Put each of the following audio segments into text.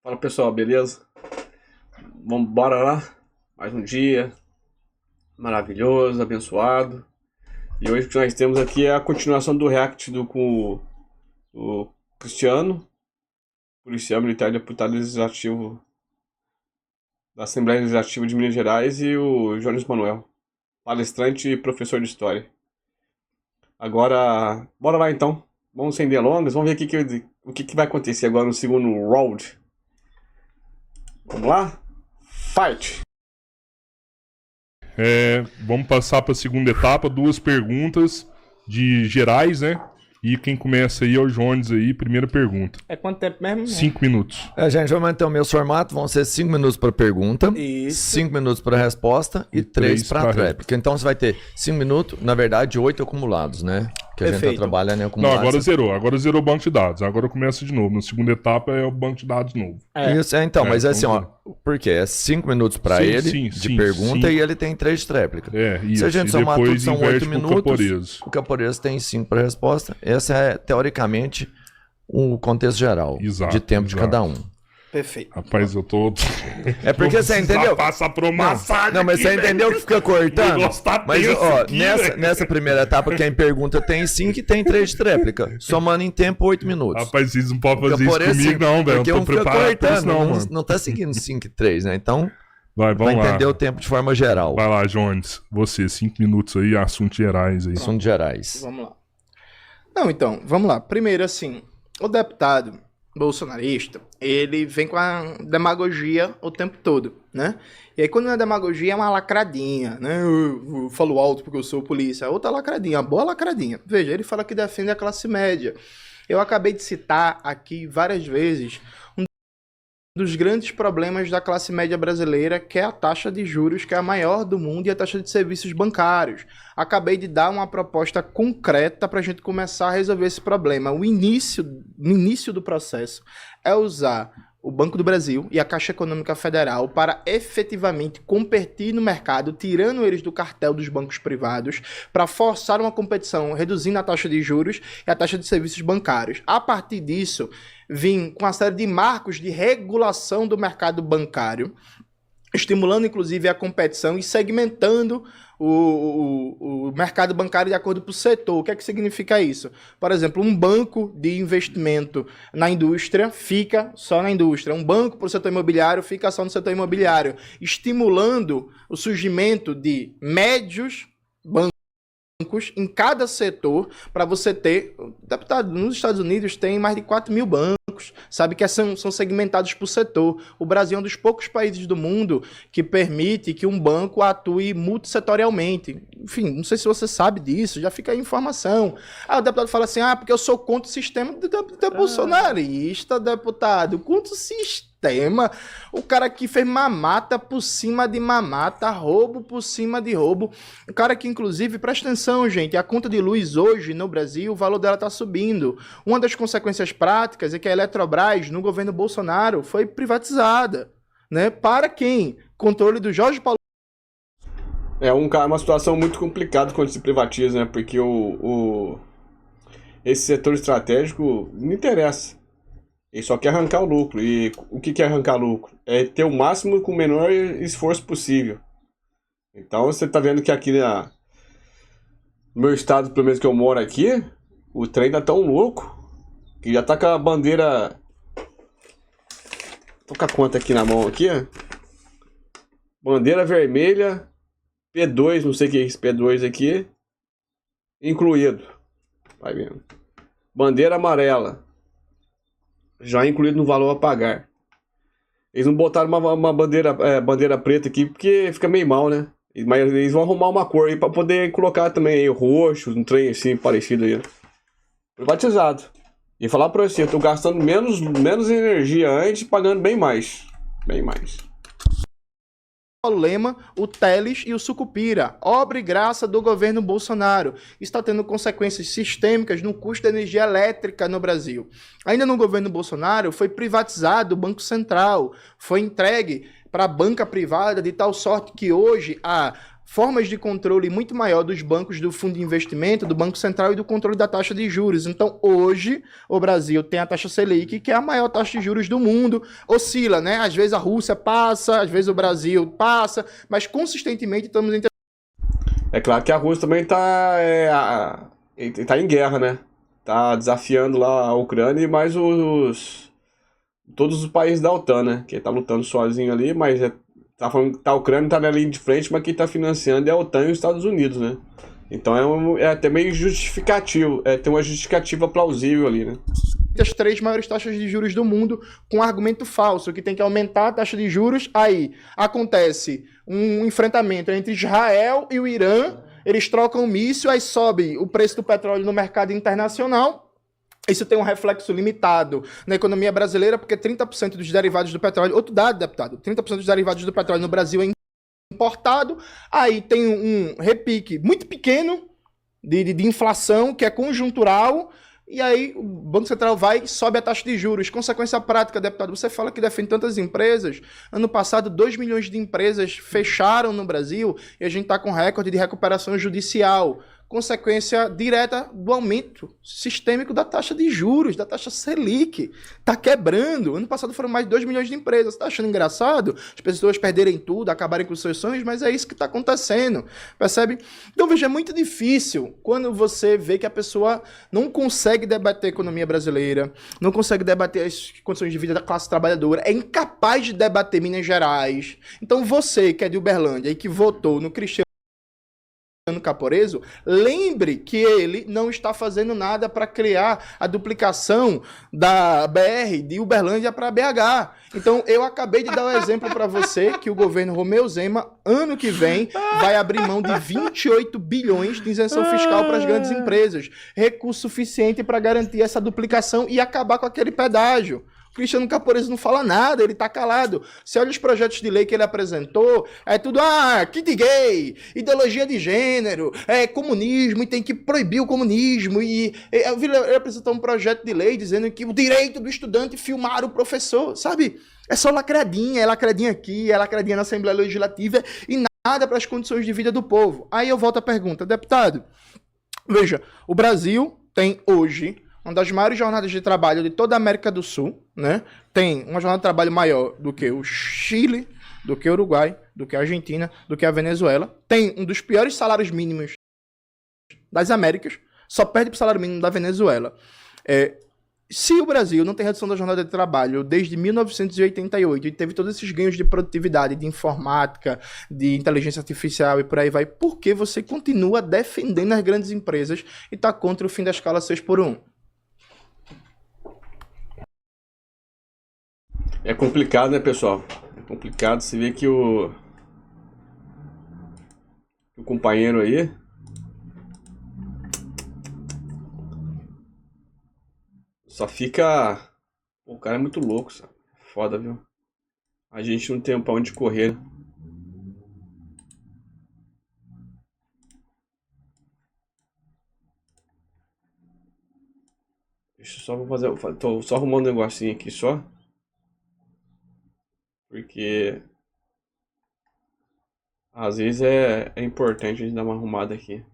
Fala pessoal, beleza? Vamos bora lá? Mais um dia maravilhoso, abençoado. E hoje o que nós temos aqui é a continuação do react com o Cristiano, policial militar deputado legislativo da Assembleia Legislativa de Minas Gerais, e o Jones Manuel, palestrante e professor de história. Agora, bora lá então. Vamos sem delongas, vamos ver o que vai acontecer agora no segundo round. Vamos lá? Fight! Vamos passar para a segunda etapa, 2 perguntas de gerais, né? E quem começa aí é o Jones aí, primeira pergunta. É quanto tempo mesmo? 5 minutos. Gente, vamos manter o meu formato, vão ser 5 minutos para pergunta, Isso. 5 minutos para resposta e 3 para réplica. Então você vai ter 5 minutos, na verdade 8 acumulados, né? Que a gente Perfeito. tá trabalhando em Não, acumulados. agora zerou o banco de dados. Agora começa de novo. Na segunda etapa é o banco de dados novo. Isso, então, mas assim, vamos por quê? É 5 minutos para Sim, ele sim, de sim, pergunta sim. e ele tem 3 de réplica. Isso. Se a gente E somar tudo, depois são 8 inverte pro minutos. Caporeso. O Caporeso tem 5 para resposta. Esse é, teoricamente, o contexto geral Exato, de tempo de exato. cada um. Perfeito. Rapaz, eu tô... É porque Vou você precisar entendeu? passar por uma massagem Não, mas aqui, você entendeu que fica cortando? O negócio tá Mas, tenso ó, aqui, velho. nessa primeira etapa, quem pergunta tem 5 e tem 3 de réplica. Somando em tempo 8 minutos. Rapaz, vocês não podem fazer isso Por esse- comigo, não, velho. Eu Porque não um tô fica preparado pra isso, cortando, não, mano. não tá seguindo 5 e 3, né? Então, Vai, vai vamos lá. entender o tempo de forma geral. Vai lá, Jones. Você, 5 minutos aí, assuntos gerais aí. Assuntos gerais. Vamos lá. Não, então, vamos lá. Primeiro, assim, o deputado bolsonarista, ele vem com a demagogia o tempo todo, né? E aí, quando não é demagogia, é uma lacradinha, né? Eu falo alto porque eu sou polícia. É outra lacradinha, uma boa lacradinha. Veja, ele fala que defende a classe média. Eu acabei de citar aqui várias vezes um dos grandes problemas da classe média brasileira, que é a taxa de juros, que é a maior do mundo, e a taxa de serviços bancários. Acabei de dar uma proposta concreta para a gente começar a resolver esse problema. No início do processo é usar o Banco do Brasil e a Caixa Econômica Federal para efetivamente competir no mercado, tirando eles do cartel dos bancos privados, para forçar uma competição, reduzindo a taxa de juros e a taxa de serviços bancários. A partir disso, vim com uma série de marcos de regulação do mercado bancário, estimulando inclusive a competição e segmentando o mercado bancário de acordo com o setor. O que é que significa isso? Por exemplo, um banco de investimento na indústria fica só na indústria, um banco para o setor imobiliário fica só no setor imobiliário, estimulando o surgimento de médios bancos em cada setor, para você ter... Deputado, nos Estados Unidos tem mais de 4 mil bancos, sabe, que são segmentados por setor. O Brasil é um dos poucos países do mundo que permite que um banco atue multissetorialmente. Enfim, não sei se você sabe disso, já fica aí a informação. O deputado fala assim, porque eu sou contra o sistema bolsonarista, deputado. Contra o sistema. O cara que fez mamata por cima de mamata, roubo por cima de roubo. O cara que, inclusive, presta atenção, gente, a conta de luz hoje no Brasil, o valor dela está subindo. Uma das consequências práticas é que a Eletrobras, no governo Bolsonaro, foi privatizada. Né? Para quem? Controle do Jorge Paulo. É uma situação muito complicada quando se privatiza, né? Porque esse setor estratégico não interessa. Ele só quer arrancar o lucro. E o que é arrancar lucro? É ter o máximo com o menor esforço possível. Então você tá vendo que aqui no meu estado, pelo menos que eu moro aqui, o trem tá tão louco que já tá com a bandeira... Tô com a conta aqui na mão aqui, ó. Bandeira vermelha, P2, não sei o que é esse P2 aqui, incluído. Vai vendo. Bandeira amarela, já incluído no valor a pagar. Eles não botaram uma bandeira preta aqui porque fica meio mal, né? Mas eles vão arrumar uma cor aí pra poder colocar também aí, roxo, um trem assim parecido aí. Privatizado. E falar pra você, eu tô gastando menos energia antes e pagando bem mais. Bem mais. Lema, o Teles e o Sucupira, obra e graça do governo Bolsonaro, está tendo consequências sistêmicas no custo da energia elétrica no Brasil. Ainda no governo Bolsonaro, foi privatizado o Banco Central, foi entregue para a banca privada de tal sorte que hoje a formas de controle muito maior dos bancos do fundo de investimento, do Banco Central e do controle da taxa de juros. Então, hoje, o Brasil tem a taxa Selic, que é a maior taxa de juros do mundo. Oscila, né? Às vezes a Rússia passa, às vezes o Brasil passa, mas consistentemente estamos entre... É claro que a Rússia também tá em guerra, né? Tá desafiando lá a Ucrânia e mais todos os países da OTAN, né? Que tá lutando sozinho ali, mas tá falando que a Ucrânia tá na linha de frente, mas quem tá financiando é a OTAN e os Estados Unidos, né? Então é até meio justificativo, tem uma justificativa plausível ali, né? As 3 maiores taxas de juros do mundo com um argumento falso, que tem que aumentar a taxa de juros. Aí acontece um enfrentamento entre Israel e o Irã, eles trocam um míssil, aí sobe o preço do petróleo no mercado internacional. Isso tem um reflexo limitado na economia brasileira, porque 30% dos derivados do petróleo, outro dado, deputado, 30% dos derivados do petróleo no Brasil é importado, aí tem um repique muito pequeno de inflação, que é conjuntural, e aí o Banco Central vai e sobe a taxa de juros. Consequência prática, deputado, você fala que defende tantas empresas. Ano passado, 2 milhões de empresas fecharam no Brasil e a gente está com recorde de recuperação judicial. Consequência direta do aumento sistêmico da taxa de juros, da taxa Selic. Está quebrando. Ano passado foram mais de 2 milhões de empresas. Está achando engraçado? As pessoas perderem tudo, acabarem com os seus sonhos, mas é isso que está acontecendo. Percebe? Então, veja, é muito difícil quando você vê que a pessoa não consegue debater a economia brasileira, não consegue debater as condições de vida da classe trabalhadora, é incapaz de debater Minas Gerais. Então, você que é de Uberlândia e que votou no Cristiano Caporeso, lembre que ele não está fazendo nada para criar a duplicação da BR de Uberlândia para BH. Então, eu acabei de dar um exemplo para você que o governo Romeu Zema, ano que vem, vai abrir mão de 28 bilhões de isenção fiscal para as grandes empresas. Recurso suficiente para garantir essa duplicação e acabar com aquele pedágio. O Cristiano Caporeso não fala nada, ele tá calado. Você olha os projetos de lei que ele apresentou, é tudo, kit gay, ideologia de gênero, comunismo, e tem que proibir o comunismo. E ele apresentou um projeto de lei dizendo que o direito do estudante filmar o professor, sabe? É só lacradinha, é lacradinha aqui, é lacradinha na Assembleia Legislativa e nada para as condições de vida do povo. Aí eu volto à pergunta, deputado, veja, o Brasil tem hoje uma das maiores jornadas de trabalho de toda a América do Sul, né? Tem uma jornada de trabalho maior do que o Chile, do que o Uruguai, do que a Argentina, do que a Venezuela. Tem um dos piores salários mínimos das Américas, só perde para o salário mínimo da Venezuela. Se o Brasil não tem redução da jornada de trabalho desde 1988 e teve todos esses ganhos de produtividade, de informática, de inteligência artificial e por aí vai, por que você continua defendendo as grandes empresas e está contra o fim da escala 6x1? É complicado, né, pessoal? É complicado. Você vê que o companheiro aí só fica... Pô, o cara é muito louco, sabe? Foda, viu? A gente não tem pra onde correr. Deixa eu só fazer... Tô só arrumando um negocinho aqui só. Porque às vezes é importante a gente dar uma arrumada aqui.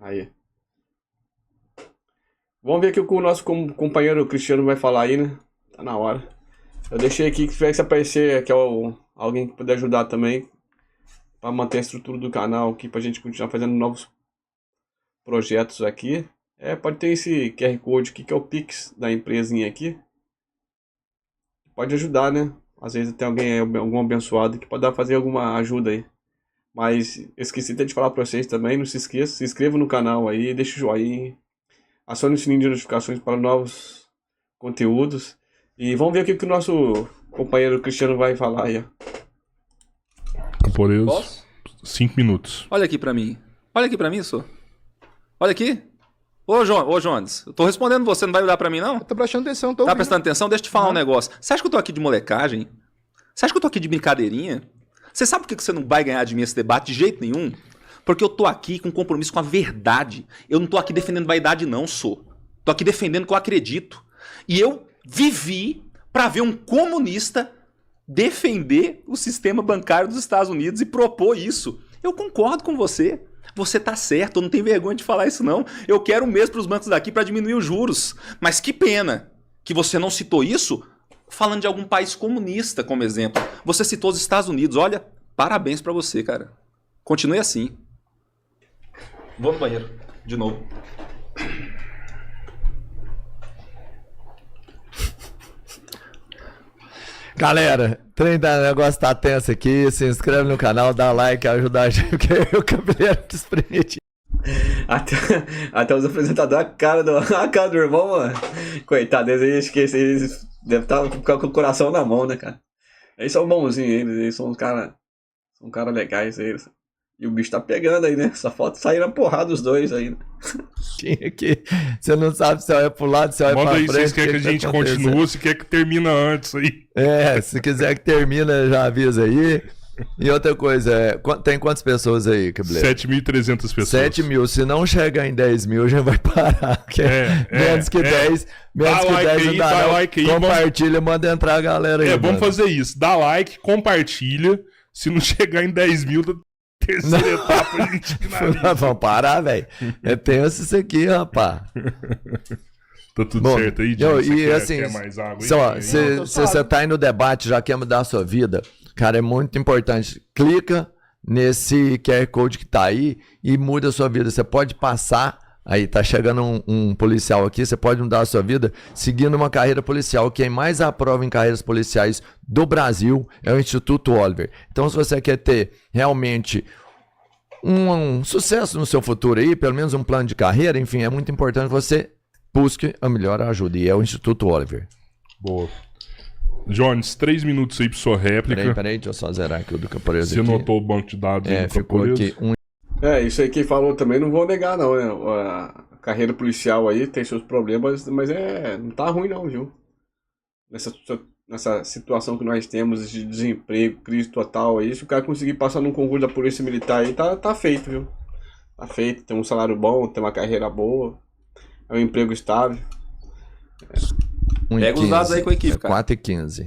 Aí. Vamos ver o que o nosso companheiro Cristiano vai falar aí, né? Tá na hora. Eu deixei aqui que se aparecer que é alguém que puder ajudar também para manter a estrutura do canal aqui, pra gente continuar fazendo novos projetos aqui. Pode ter esse QR Code aqui que é o Pix da empresinha aqui. Pode ajudar, né? Às vezes tem algum abençoado que pode fazer alguma ajuda aí. Mas eu esqueci até de falar pra vocês também, não se esqueça, se inscreva no canal aí, deixa o joinha, acione o sininho de notificações para novos conteúdos. E vamos ver o que o nosso companheiro Cristiano vai falar aí. Caporeso, 5 minutos. Olha aqui pra mim, senhor. Olha aqui. Ô, Jones, eu tô respondendo você, não vai olhar pra mim, não? Eu tô prestando atenção, tô ouvindo. Tá prestando atenção? Deixa eu te falar um negócio. Você acha que eu tô aqui de molecagem? Você acha que eu tô aqui de brincadeirinha? Você sabe por que você não vai ganhar de mim esse debate de jeito nenhum? Porque eu tô aqui com compromisso com a verdade. Eu não tô aqui defendendo vaidade, não, sou. Tô aqui defendendo o que eu acredito. E eu vivi pra ver um comunista defender o sistema bancário dos Estados Unidos e propor isso. Eu concordo com você. Você tá certo, eu não tenho vergonha de falar isso não. Eu quero um mês para os bancos daqui para diminuir os juros. Mas que pena que você não citou isso falando de algum país comunista como exemplo. Você citou os Estados Unidos. Olha, parabéns para você, cara. Continue assim. Vou no banheiro, de novo. Galera, o negócio tá tenso aqui. Se inscreve no canal, dá like, ajuda a gente, porque o cabeleiro desprendido. Até os apresentadores, a cara do irmão, mano. Coitado, eles devem estar com o coração na mão, né, cara? Eles são bonzinhos, eles são uns caras legais, eles. E o bicho tá pegando aí, né? Só falta sair na porrada os dois aí, né? Aqui, você não sabe se é pro lado, se é pra frente. Manda aí, se quer que a gente continue, se quer que termina antes aí. Se quiser que termina, já avisa aí. E outra coisa, tem quantas pessoas aí, Cabeleiro? 7.300 pessoas. 7 mil. Se não chegar em 10 mil, já vai parar. Menos que 10, menos que 10 não dá não. Like aí, compartilha, manda entrar a galera aí. Vamos fazer isso. Dá like, compartilha. Se não chegar em 10 mil, da terceira etapa, a gente finaliza. Vamos parar, velho. É tenso isso aqui, rapaz. Tá tudo certo aí, Diego? E assim, quer mais água aí? Se você tá aí no debate, já quer mudar a sua vida, cara, é muito importante. Clica nesse QR Code que tá aí e muda a sua vida. Você pode passar, aí tá chegando um policial aqui, você pode mudar a sua vida seguindo uma carreira policial. Quem mais aprova em carreiras policiais do Brasil é o Instituto Oliver. Então, se você quer ter realmente um sucesso no seu futuro aí, pelo menos um plano de carreira, enfim, é muito importante que você busque a melhor ajuda. E é o Instituto Oliver. Boa. Jones, 3 minutos aí pra sua réplica. Peraí, deixa eu só zerar aqui o do Caporeso. Você anotou o banco de dados aí do ficou Caporeso? aqui Isso aí que falou também, não vou negar não, né? A carreira policial aí tem seus problemas, mas não tá ruim não, viu? Nessa situação que nós temos de desemprego, crise total aí, se o cara conseguir passar num concurso da Polícia Militar aí, tá feito, viu? Tá feito, tem um salário bom, tem uma carreira boa, é um emprego estável. Pega os dados aí com a equipe, cara. 4h15.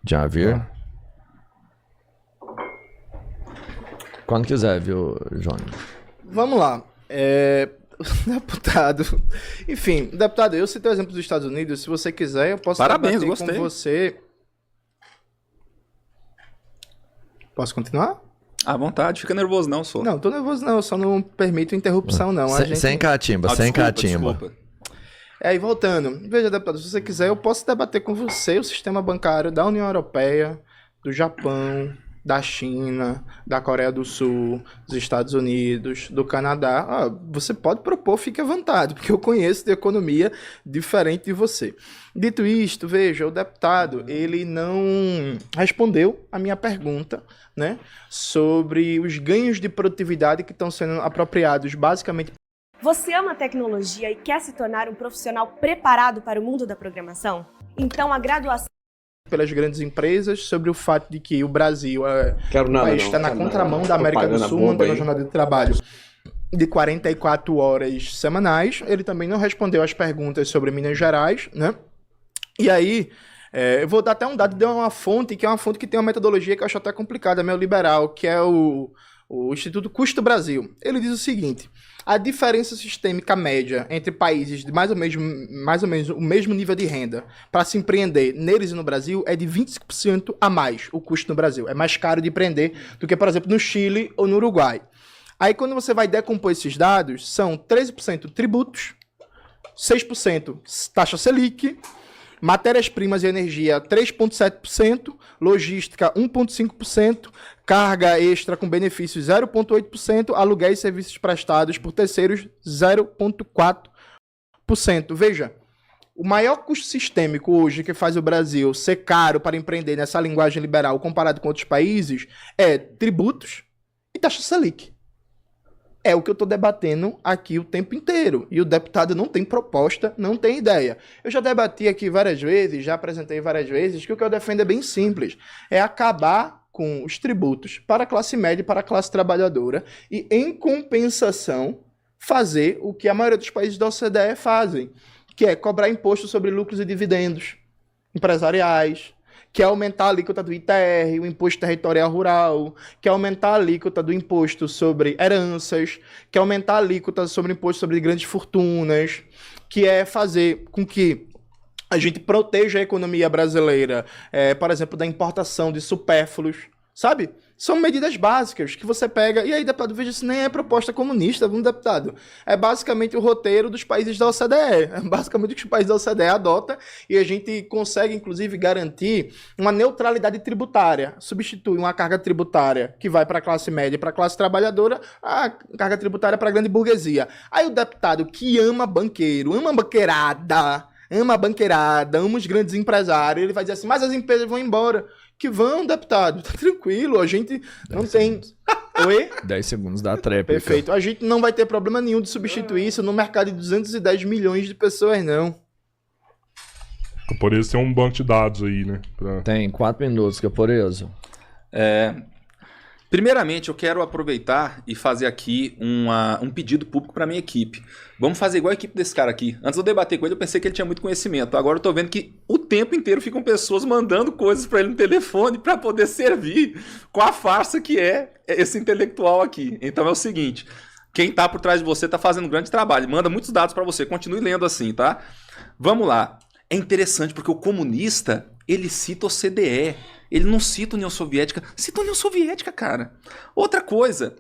Já viu? Quando quiser, viu, Johnny? Vamos lá. Deputado. Enfim, deputado, eu citei o exemplo dos Estados Unidos. Se você quiser, eu posso debater com você. Posso continuar? À vontade, fica nervoso não, só. Não, tô nervoso não, eu só não permito interrupção não. Sem catimba, sem catimba. Desculpa. Aí, voltando. Veja, deputado, se você quiser, eu posso debater com você o sistema bancário da União Europeia, do Japão, da China, da Coreia do Sul, dos Estados Unidos, do Canadá. Você pode propor, fique à vontade, porque eu conheço de economia diferente de você. Dito isto, veja, o deputado, ele não respondeu a minha pergunta, né, sobre os ganhos de produtividade que estão sendo apropriados basicamente. Você ama tecnologia e quer se tornar um profissional preparado para o mundo da programação? Então a graduação pelas grandes empresas sobre o fato de que o Brasil está na contramão da América do Sul, mantendo a jornada de trabalho de 44 horas semanais. Ele também não respondeu às perguntas sobre Minas Gerais, né? E aí, eu vou dar até um dado de uma fonte, que é uma fonte que tem uma metodologia que eu acho até complicada, meio liberal, que é o Instituto Custo Brasil. Ele diz o seguinte: a diferença sistêmica média entre países de mais ou menos o mesmo nível de renda para se empreender neles e no Brasil é de 25% a mais o custo no Brasil. É mais caro de empreender do que, por exemplo, no Chile ou no Uruguai. Aí, quando você vai decompor esses dados, são 13% tributos, 6% taxa Selic, matérias-primas e energia 3,7%, logística 1,5%, carga extra com benefícios 0,8%, aluguéis e serviços prestados por terceiros 0,4%. Veja, o maior custo sistêmico hoje que faz o Brasil ser caro para empreender nessa linguagem liberal comparado com outros países é tributos e taxa Selic. É o que eu estou debatendo aqui o tempo inteiro. E o deputado não tem proposta, não tem ideia. Eu já debati aqui várias vezes, já apresentei várias vezes, que o que eu defendo é bem simples. É acabar com os tributos para a classe média e para a classe trabalhadora e, em compensação, fazer o que a maioria dos países da OCDE fazem, que é cobrar imposto sobre lucros e dividendos empresariais, quer aumentar a alíquota do ITR, o Imposto Territorial Rural, quer aumentar a alíquota do imposto sobre heranças, quer aumentar a alíquota sobre o imposto sobre grandes fortunas, que é fazer com que a gente proteja a economia brasileira, por exemplo, da importação de supérfluos, sabe? São medidas básicas que você pega... E aí, deputado, veja, isso nem é proposta comunista, viu, deputado? É basicamente o roteiro dos países da OCDE. É basicamente o que os países da OCDE adotam e a gente consegue, inclusive, garantir uma neutralidade tributária. Substitui uma carga tributária que vai para a classe média e para a classe trabalhadora, a carga tributária para a grande burguesia. Aí o deputado que ama banqueiro, ama banqueirada, ama os grandes empresários, ele vai dizer assim, mas as empresas vão embora. Que vão, deputado, tá tranquilo, a gente não tem... Oi? 10 segundos da tréplica. Perfeito, a gente não vai ter problema nenhum de substituir isso no mercado de 210 milhões de pessoas, não. Por isso tem um banco de dados aí, né? Tem 4 minutos, que é por isso. Primeiramente, eu quero aproveitar e fazer aqui um pedido público para minha equipe. Vamos fazer igual a equipe desse cara aqui. Antes de eu debater com ele, eu pensei que ele tinha muito conhecimento. Agora eu tô vendo que o tempo inteiro ficam pessoas mandando coisas para ele no telefone para poder servir com a farsa que é esse intelectual aqui. Então é o seguinte, quem tá por trás de você tá fazendo um grande trabalho. Manda muitos dados para você. Continue lendo assim, tá? Vamos lá. É interessante porque o comunista, ele cita o CDE. Ele não cita a União Soviética. Cita a União Soviética, cara. Outra coisa,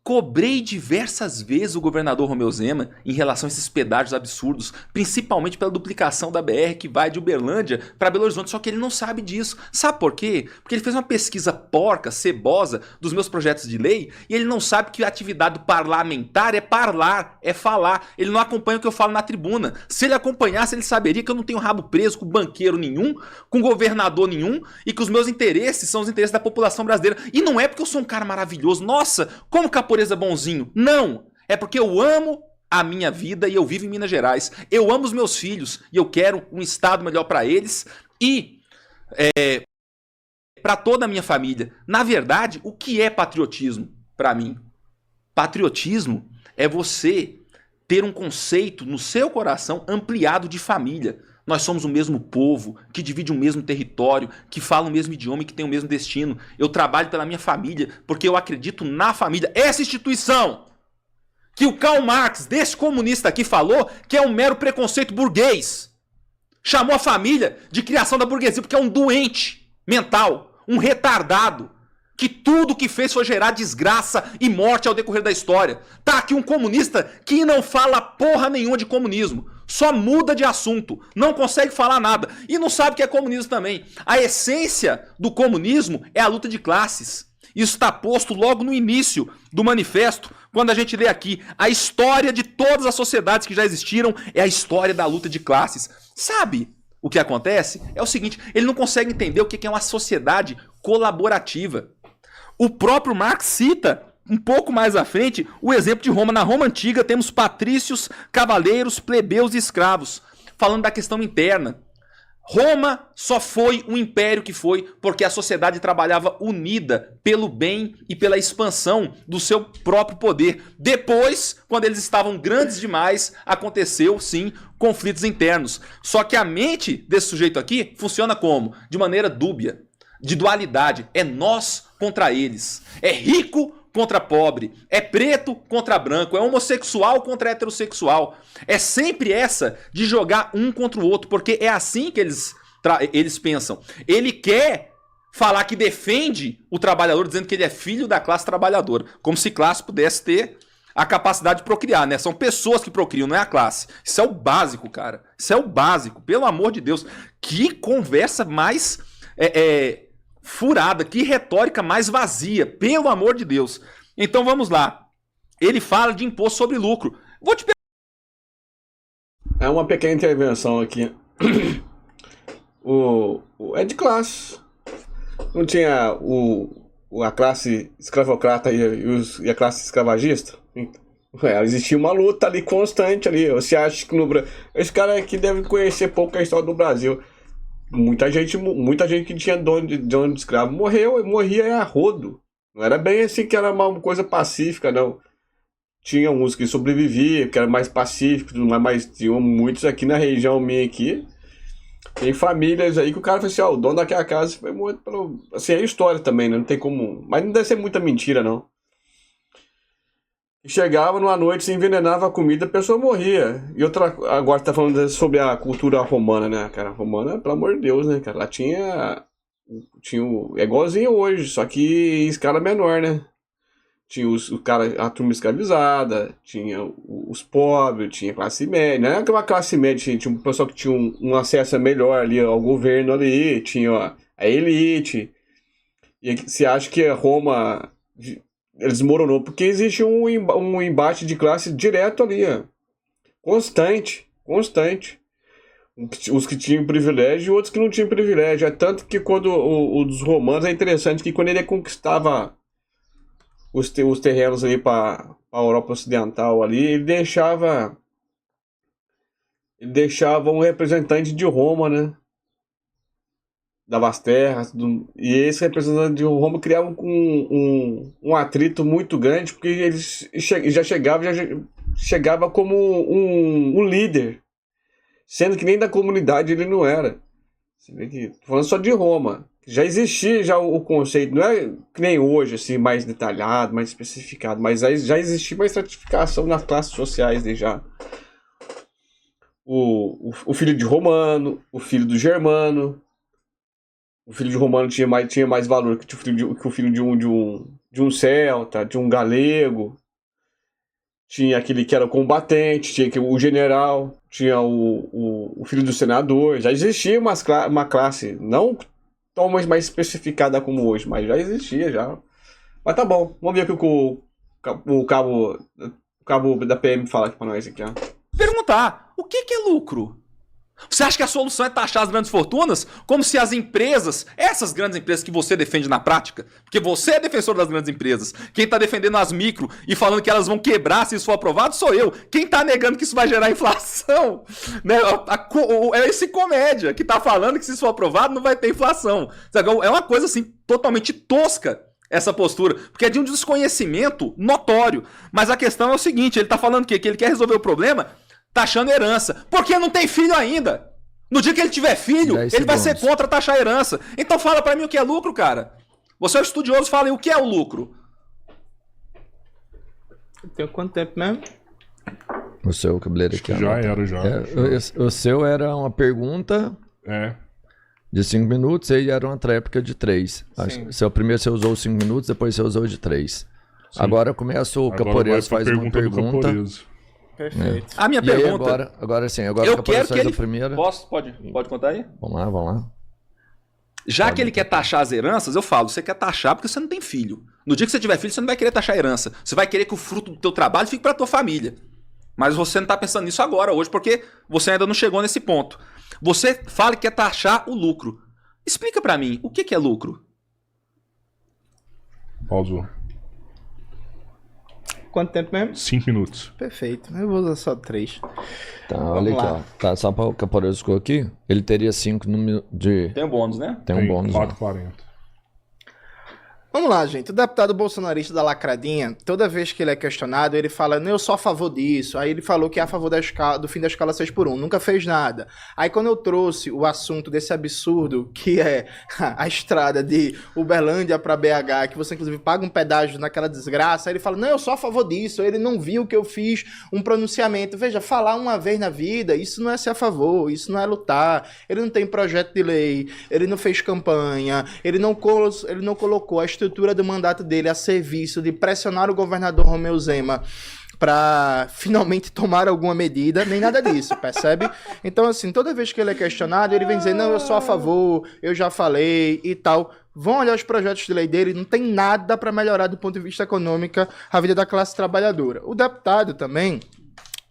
cobrei diversas vezes o governador Romeu Zema em relação a esses pedágios absurdos, principalmente pela duplicação da BR que vai de Uberlândia para Belo Horizonte, só que ele não sabe disso. Sabe por quê? Porque ele fez uma pesquisa porca, cebosa, dos meus projetos de lei e ele não sabe que a atividade parlamentar é parlar, é falar. Ele não acompanha o que eu falo na tribuna. Se ele acompanhasse, ele saberia que eu não tenho rabo preso com banqueiro nenhum, com governador nenhum e que os meus interesses são os interesses da população brasileira. E não é porque eu sou um cara maravilhoso. Nossa, como Capureza bonzinho. Não! É porque eu amo a minha vida e eu vivo em Minas Gerais. Eu amo os meus filhos e eu quero um estado melhor para eles e para toda a minha família. Na verdade, o que é patriotismo para mim? Patriotismo é você ter um conceito no seu coração ampliado de família. Nós somos o mesmo povo, que divide o mesmo território, que fala o mesmo idioma e que tem o mesmo destino. Eu trabalho pela minha família, porque eu acredito na família. Essa instituição que o Karl Marx, desse comunista aqui, falou que é um mero preconceito burguês. Chamou a família de criação da burguesia, porque é um doente mental, um retardado, que tudo que fez foi gerar desgraça e morte ao decorrer da história. Tá aqui um comunista que não fala porra nenhuma de comunismo. Só muda de assunto, não consegue falar nada e não sabe o que é comunismo também. A essência do comunismo é a luta de classes. Isso está posto logo no início do manifesto, quando a gente lê aqui: a história de todas as sociedades que já existiram é a história da luta de classes. Sabe o que acontece? É o seguinte, ele não consegue entender o que é uma sociedade colaborativa. O próprio Marx cita um pouco mais à frente o exemplo de Roma. Na Roma antiga temos patrícios, cavaleiros, plebeus e escravos. Falando da questão interna. Roma só foi um império que foi porque a sociedade trabalhava unida pelo bem e pela expansão do seu próprio poder. Depois, quando eles estavam grandes demais, aconteceu, sim, conflitos internos. Só que a mente desse sujeito aqui funciona como? De maneira dúbia, de dualidade. É nós contra eles. É rico contra pobre, é preto contra branco, é homossexual contra heterossexual. É sempre essa de jogar um contra o outro, porque é assim que eles pensam. Ele quer falar que defende o trabalhador, dizendo que ele é filho da classe trabalhadora, como se classe pudesse ter a capacidade de procriar, né? São pessoas que procriam, não é a classe. Isso é o básico, cara. Isso é o básico, pelo amor de Deus. Que conversa mais furada, que retórica mais vazia, pelo amor de Deus. Então vamos lá. Ele fala de imposto sobre lucro. Vou te É uma pequena intervenção aqui. É de classe. Não tinha a classe escravocrata e a classe escravagista? Existia uma luta ali constante ali. Você acha que no Brasil... Esse cara aqui deve conhecer pouco a história do Brasil. Muita gente que tinha dono de escravo morria a rodo. Não era bem assim que era uma coisa pacífica, não. Tinha uns que sobreviviam, que eram mais pacíficos, mas tinham muitos aqui na região minha aqui. Tem famílias aí que o cara fala assim, ó, o dono daquela casa foi morto pelo... Assim, é história também, né? Não tem como... Mas não deve ser muita mentira, não. Chegava numa noite, se envenenava a comida, a pessoa morria. E outra... Agora tá falando sobre a cultura romana, né, cara? A romana, pelo amor de Deus, né, cara? Lá tinha é igualzinho hoje, só que em escala menor, né? Tinha o cara, a turma escravizada, tinha os pobres, tinha a classe média. Não era uma classe média, tinha um pessoal que tinha um acesso melhor ali ao governo ali, tinha a elite. E se acha que Roma desmoronou porque existe um embate de classe direto ali, ó. Constante. Os que tinham privilégio e outros que não tinham privilégio. É tanto que quando o dos romanos é interessante que quando ele conquistava os terrenos ali para a Europa Ocidental ali, ele deixava um representante de Roma, né? Dava as terras, e esse representante de Roma criava um atrito muito grande, porque ele já chegava como um líder, sendo que nem da comunidade ele não era. Você vê que, tô falando só de Roma. Já existia já o conceito, não é que nem hoje, assim, mais detalhado, mais especificado, mas já existia uma estratificação nas classes sociais de já. O filho de romano, o filho do germano. O filho de romano tinha mais valor que o filho de um celta, de um galego. Tinha aquele que era combatente, tinha o general, tinha o filho do senador. Já existia uma classe, não tão mais especificada como hoje, mas já existia já. Mas tá bom, vamos ver o que o cabo da PM fala aqui pra nós aqui, ó. Perguntar, o que é lucro? Você acha que a solução é taxar as grandes fortunas? Como se as empresas, essas grandes empresas que você defende na prática, porque você é defensor das grandes empresas, quem tá defendendo as micro e falando que elas vão quebrar se isso for aprovado sou eu. Quem tá negando que isso vai gerar inflação, né? É esse comédia que tá falando que se isso for aprovado não vai ter inflação. É uma coisa assim totalmente tosca essa postura, porque é de um desconhecimento notório. Mas a questão é o seguinte, ele tá falando o quê? Que ele quer resolver o problema taxando herança. Porque não tem filho ainda. No dia que ele tiver filho, ele vai ser contra taxar herança. Então fala pra mim o que é lucro, cara. Você é um estudioso, fala aí o que é o lucro. Tem quanto tempo mesmo? O seu cabeleiro aqui. Já era, já. O seu era uma pergunta de 5 minutos e era uma tréplica de 3. Primeiro você usou 5 minutos, depois você usou de 3. Sim. Agora começa o Caporeso, faz uma pergunta. Perfeito. A minha pergunta... Agora sim, eu quero que ele... Primeira. Pode contar aí? Vamos lá. Já que ele quer taxar as heranças, eu falo, você quer taxar porque você não tem filho. No dia que você tiver filho, você não vai querer taxar a herança. Você vai querer que o fruto do teu trabalho fique pra tua família. Mas você não tá pensando nisso agora, hoje, porque você ainda não chegou nesse ponto. Você fala que quer taxar o lucro. Explica pra mim, o que é lucro? Pausou. Quanto tempo mesmo? 5 minutos. Perfeito. Eu vou usar só 3. Tá, olha aqui, ó. Tá, só para o Caporeso ficou aqui. Ele teria 5 de... Tem um bônus, né? Tem um bônus. 4,40. Vamos lá, gente. O deputado bolsonarista da Lacradinha, toda vez que ele é questionado, ele fala, não, eu sou a favor disso. Aí ele falou que é a favor do fim da escala 6x1. Nunca fez nada. Aí quando eu trouxe o assunto desse absurdo, que é a estrada de Uberlândia para BH, que você inclusive paga um pedágio naquela desgraça, aí ele fala, não, eu sou a favor disso. Ele não viu que eu fiz um pronunciamento. Veja, falar uma vez na vida, isso não é ser a favor, isso não é lutar. Ele não tem projeto de lei, ele não fez campanha, ele não colocou a estrutura do mandato dele a serviço de pressionar o governador Romeu Zema para finalmente tomar alguma medida, nem nada disso, percebe? Então, assim, toda vez que ele é questionado, ele vem dizer, não, eu sou a favor, eu já falei e tal. Vão olhar os projetos de lei dele, não tem nada para melhorar do ponto de vista econômico a vida da classe trabalhadora. O deputado também,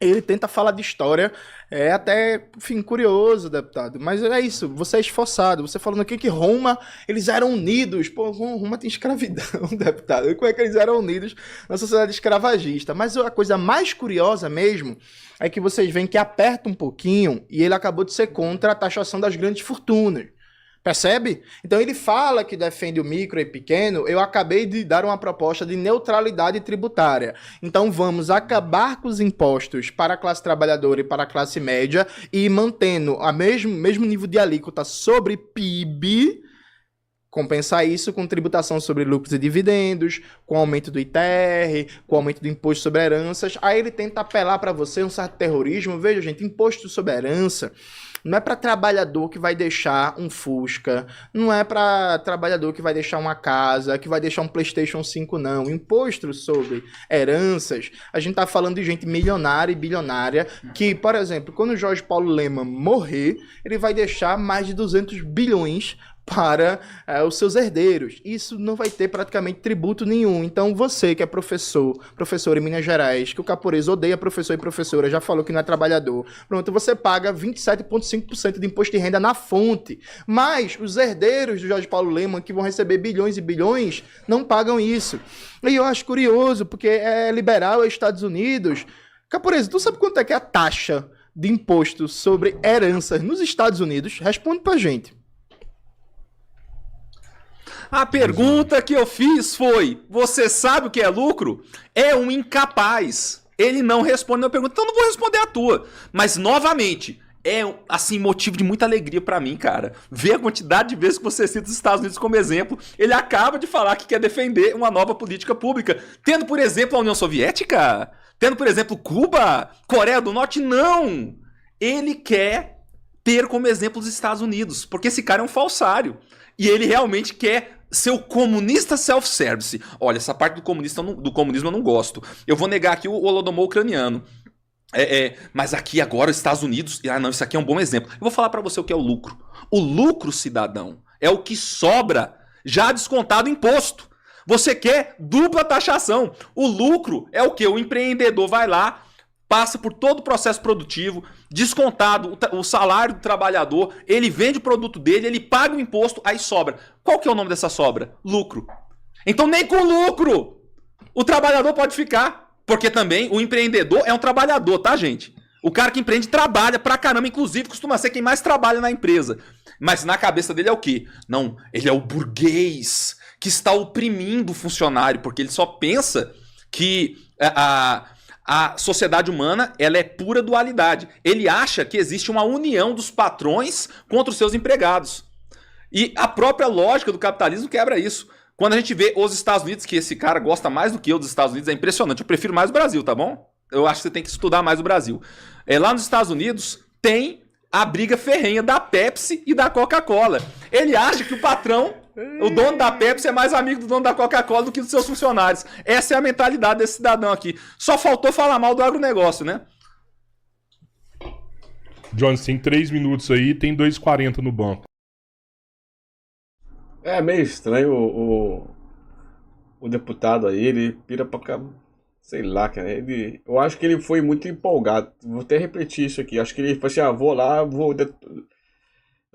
ele tenta falar de história, é até, enfim, curioso, deputado, mas é isso, você é esforçado, você falando aqui que Roma, eles eram unidos, pô, Roma tem escravidão, deputado, como é que eles eram unidos na sociedade escravagista? Mas a coisa mais curiosa mesmo é que vocês veem que aperta um pouquinho e ele acabou de ser contra a taxação das grandes fortunas. Percebe? Então ele fala que defende o micro e pequeno, eu acabei de dar uma proposta de neutralidade tributária. Então vamos acabar com os impostos para a classe trabalhadora e para a classe média e mantendo o mesmo nível de alíquota sobre PIB, compensar isso com tributação sobre lucros e dividendos, com aumento do ITR, com aumento do imposto sobre heranças. Aí ele tenta apelar para você um certo terrorismo. Veja, gente, imposto sobre herança não é para trabalhador que vai deixar um Fusca, não é para trabalhador que vai deixar uma casa, que vai deixar um PlayStation 5, não. Imposto sobre heranças, a gente tá falando de gente milionária e bilionária que, por exemplo, quando o Jorge Paulo Lemann morrer, ele vai deixar mais de 200 bilhões para os seus herdeiros. Isso não vai ter praticamente tributo nenhum. Então você que é professor em Minas Gerais, que o Caporez odeia professor e professora, já falou que não é trabalhador, pronto, você paga 27,5% de imposto de renda na fonte. Mas os herdeiros do Jorge Paulo Lemann, que vão receber bilhões e bilhões, não pagam isso. E eu acho curioso, porque é liberal, é Estados Unidos. Caporez, tu sabe quanto é que é a taxa de imposto sobre heranças nos Estados Unidos? Responde pra gente. A pergunta que eu fiz foi: você sabe o que é lucro? É um incapaz. Ele não responde a minha pergunta, então eu não vou responder a tua. Mas, novamente, é assim motivo de muita alegria pra mim, cara. Ver a quantidade de vezes que você cita os Estados Unidos como exemplo. Ele acaba de falar que quer defender uma nova política pública. Tendo, por exemplo, a União Soviética? Tendo, por exemplo, Cuba? Coreia do Norte? Não! Ele quer ter como exemplo os Estados Unidos. Porque esse cara é um falsário. E ele realmente quer ser o comunista self-service. Olha, essa parte do comunismo eu não gosto. Eu vou negar aqui o Holodomor ucraniano. Mas aqui agora os Estados Unidos... Ah, não, isso aqui é um bom exemplo. Eu vou falar pra você o que é o lucro. O lucro, cidadão, é o que sobra já descontado imposto. Você quer dupla taxação. O lucro é o que? O empreendedor vai lá, passa por todo o processo produtivo, descontado o salário do trabalhador, ele vende o produto dele, ele paga o imposto, aí sobra. Qual que é o nome dessa sobra? Lucro. Então nem com lucro o trabalhador pode ficar, porque também o empreendedor é um trabalhador, tá, gente? O cara que empreende trabalha pra caramba, inclusive costuma ser quem mais trabalha na empresa. Mas na cabeça dele é o quê? Não, ele é o burguês que está oprimindo o funcionário, porque ele só pensa que a sociedade humana, ela é pura dualidade. Ele acha que existe uma união dos patrões contra os seus empregados. E a própria lógica do capitalismo quebra isso. Quando a gente vê os Estados Unidos, que esse cara gosta mais do que eu dos Estados Unidos, é impressionante. Eu prefiro mais o Brasil, tá bom? Eu acho que você tem que estudar mais o Brasil. Lá nos Estados Unidos tem a briga ferrenha da Pepsi e da Coca-Cola. Ele acha que o patrão, o dono da Pepsi, é mais amigo do dono da Coca-Cola do que dos seus funcionários. Essa é a mentalidade desse cidadão aqui. Só faltou falar mal do agronegócio, né? Jones, tem 3 minutos aí, tem 2,40 no banco. É meio estranho o deputado aí, ele pira pra cá, sei lá, cara. Eu acho que ele foi muito empolgado. Vou até repetir isso aqui. Acho que ele falou assim: vou lá, eu